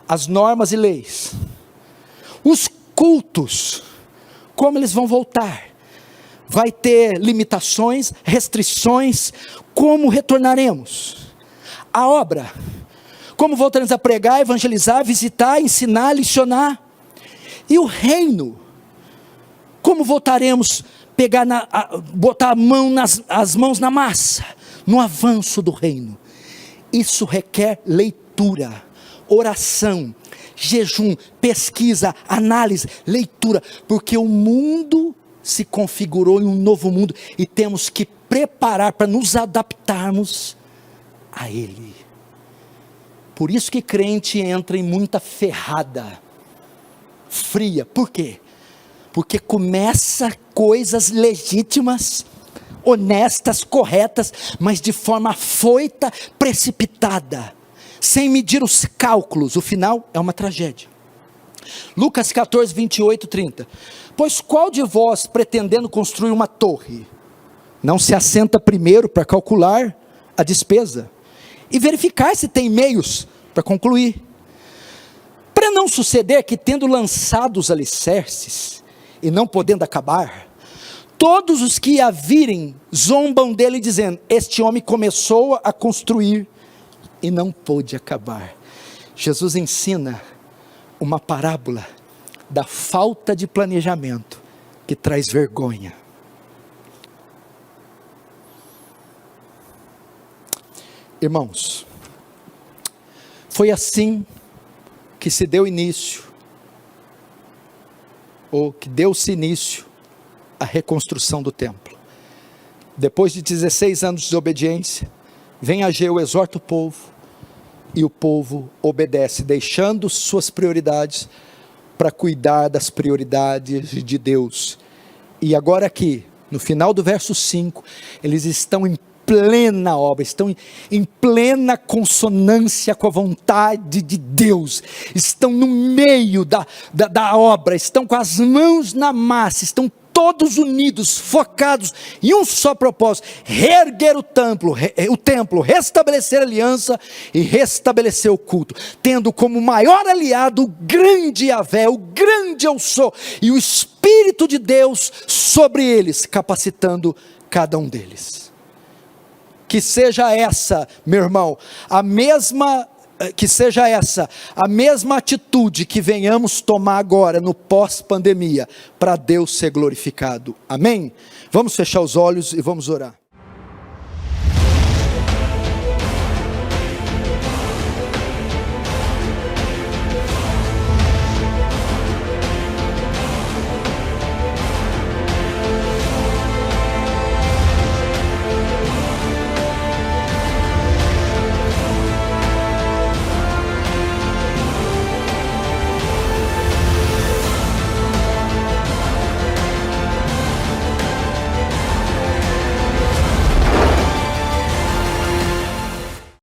Speaker 2: as normas e leis, os cultos, como eles vão voltar, vai ter limitações, restrições, como retornaremos? A obra, como voltaremos a pregar, evangelizar, visitar, ensinar, licionar. E o reino, como voltaremos botar as mãos na massa, no avanço do reino. Isso requer leitura, oração, jejum, pesquisa, análise, leitura, porque o mundo se configurou em um novo mundo e temos que preparar para nos adaptarmos a Ele. Por isso que crente entra em muita ferrada, fria. Por quê? Porque começa coisas legítimas, honestas, corretas, mas de forma afoita, precipitada, sem medir os cálculos. O final é uma tragédia. Lucas 14, 28, 30. Pois qual de vós, pretendendo construir uma torre, não se assenta primeiro para calcular a despesa e verificar se tem meios para concluir, para não suceder que, tendo lançado os alicerces e não podendo acabar, todos os que a virem zombam dele, dizendo: este homem começou a construir e não pôde acabar. Jesus ensina uma parábola da falta de planejamento que traz vergonha. Irmãos, foi assim que se deu início, ou que deu-se início, à reconstrução do templo. Depois de 16 anos de desobediência, vem Ageu, exorta o povo, e o povo obedece, deixando suas prioridades para cuidar das prioridades de Deus. E agora aqui, no final do verso 5, eles estão em plena obra, estão em plena consonância com a vontade de Deus, estão no meio da obra, estão com as mãos na massa, estão todos unidos, focados em um só propósito: reerguer o templo, restabelecer a aliança e restabelecer o culto, tendo como maior aliado o grande Yahvé, o grande Eu Sou, e o Espírito de Deus sobre eles, capacitando cada um deles. Que seja essa, meu irmão, a mesma atitude que venhamos tomar agora no pós-pandemia, para Deus ser glorificado. Amém? Vamos fechar os olhos e vamos orar.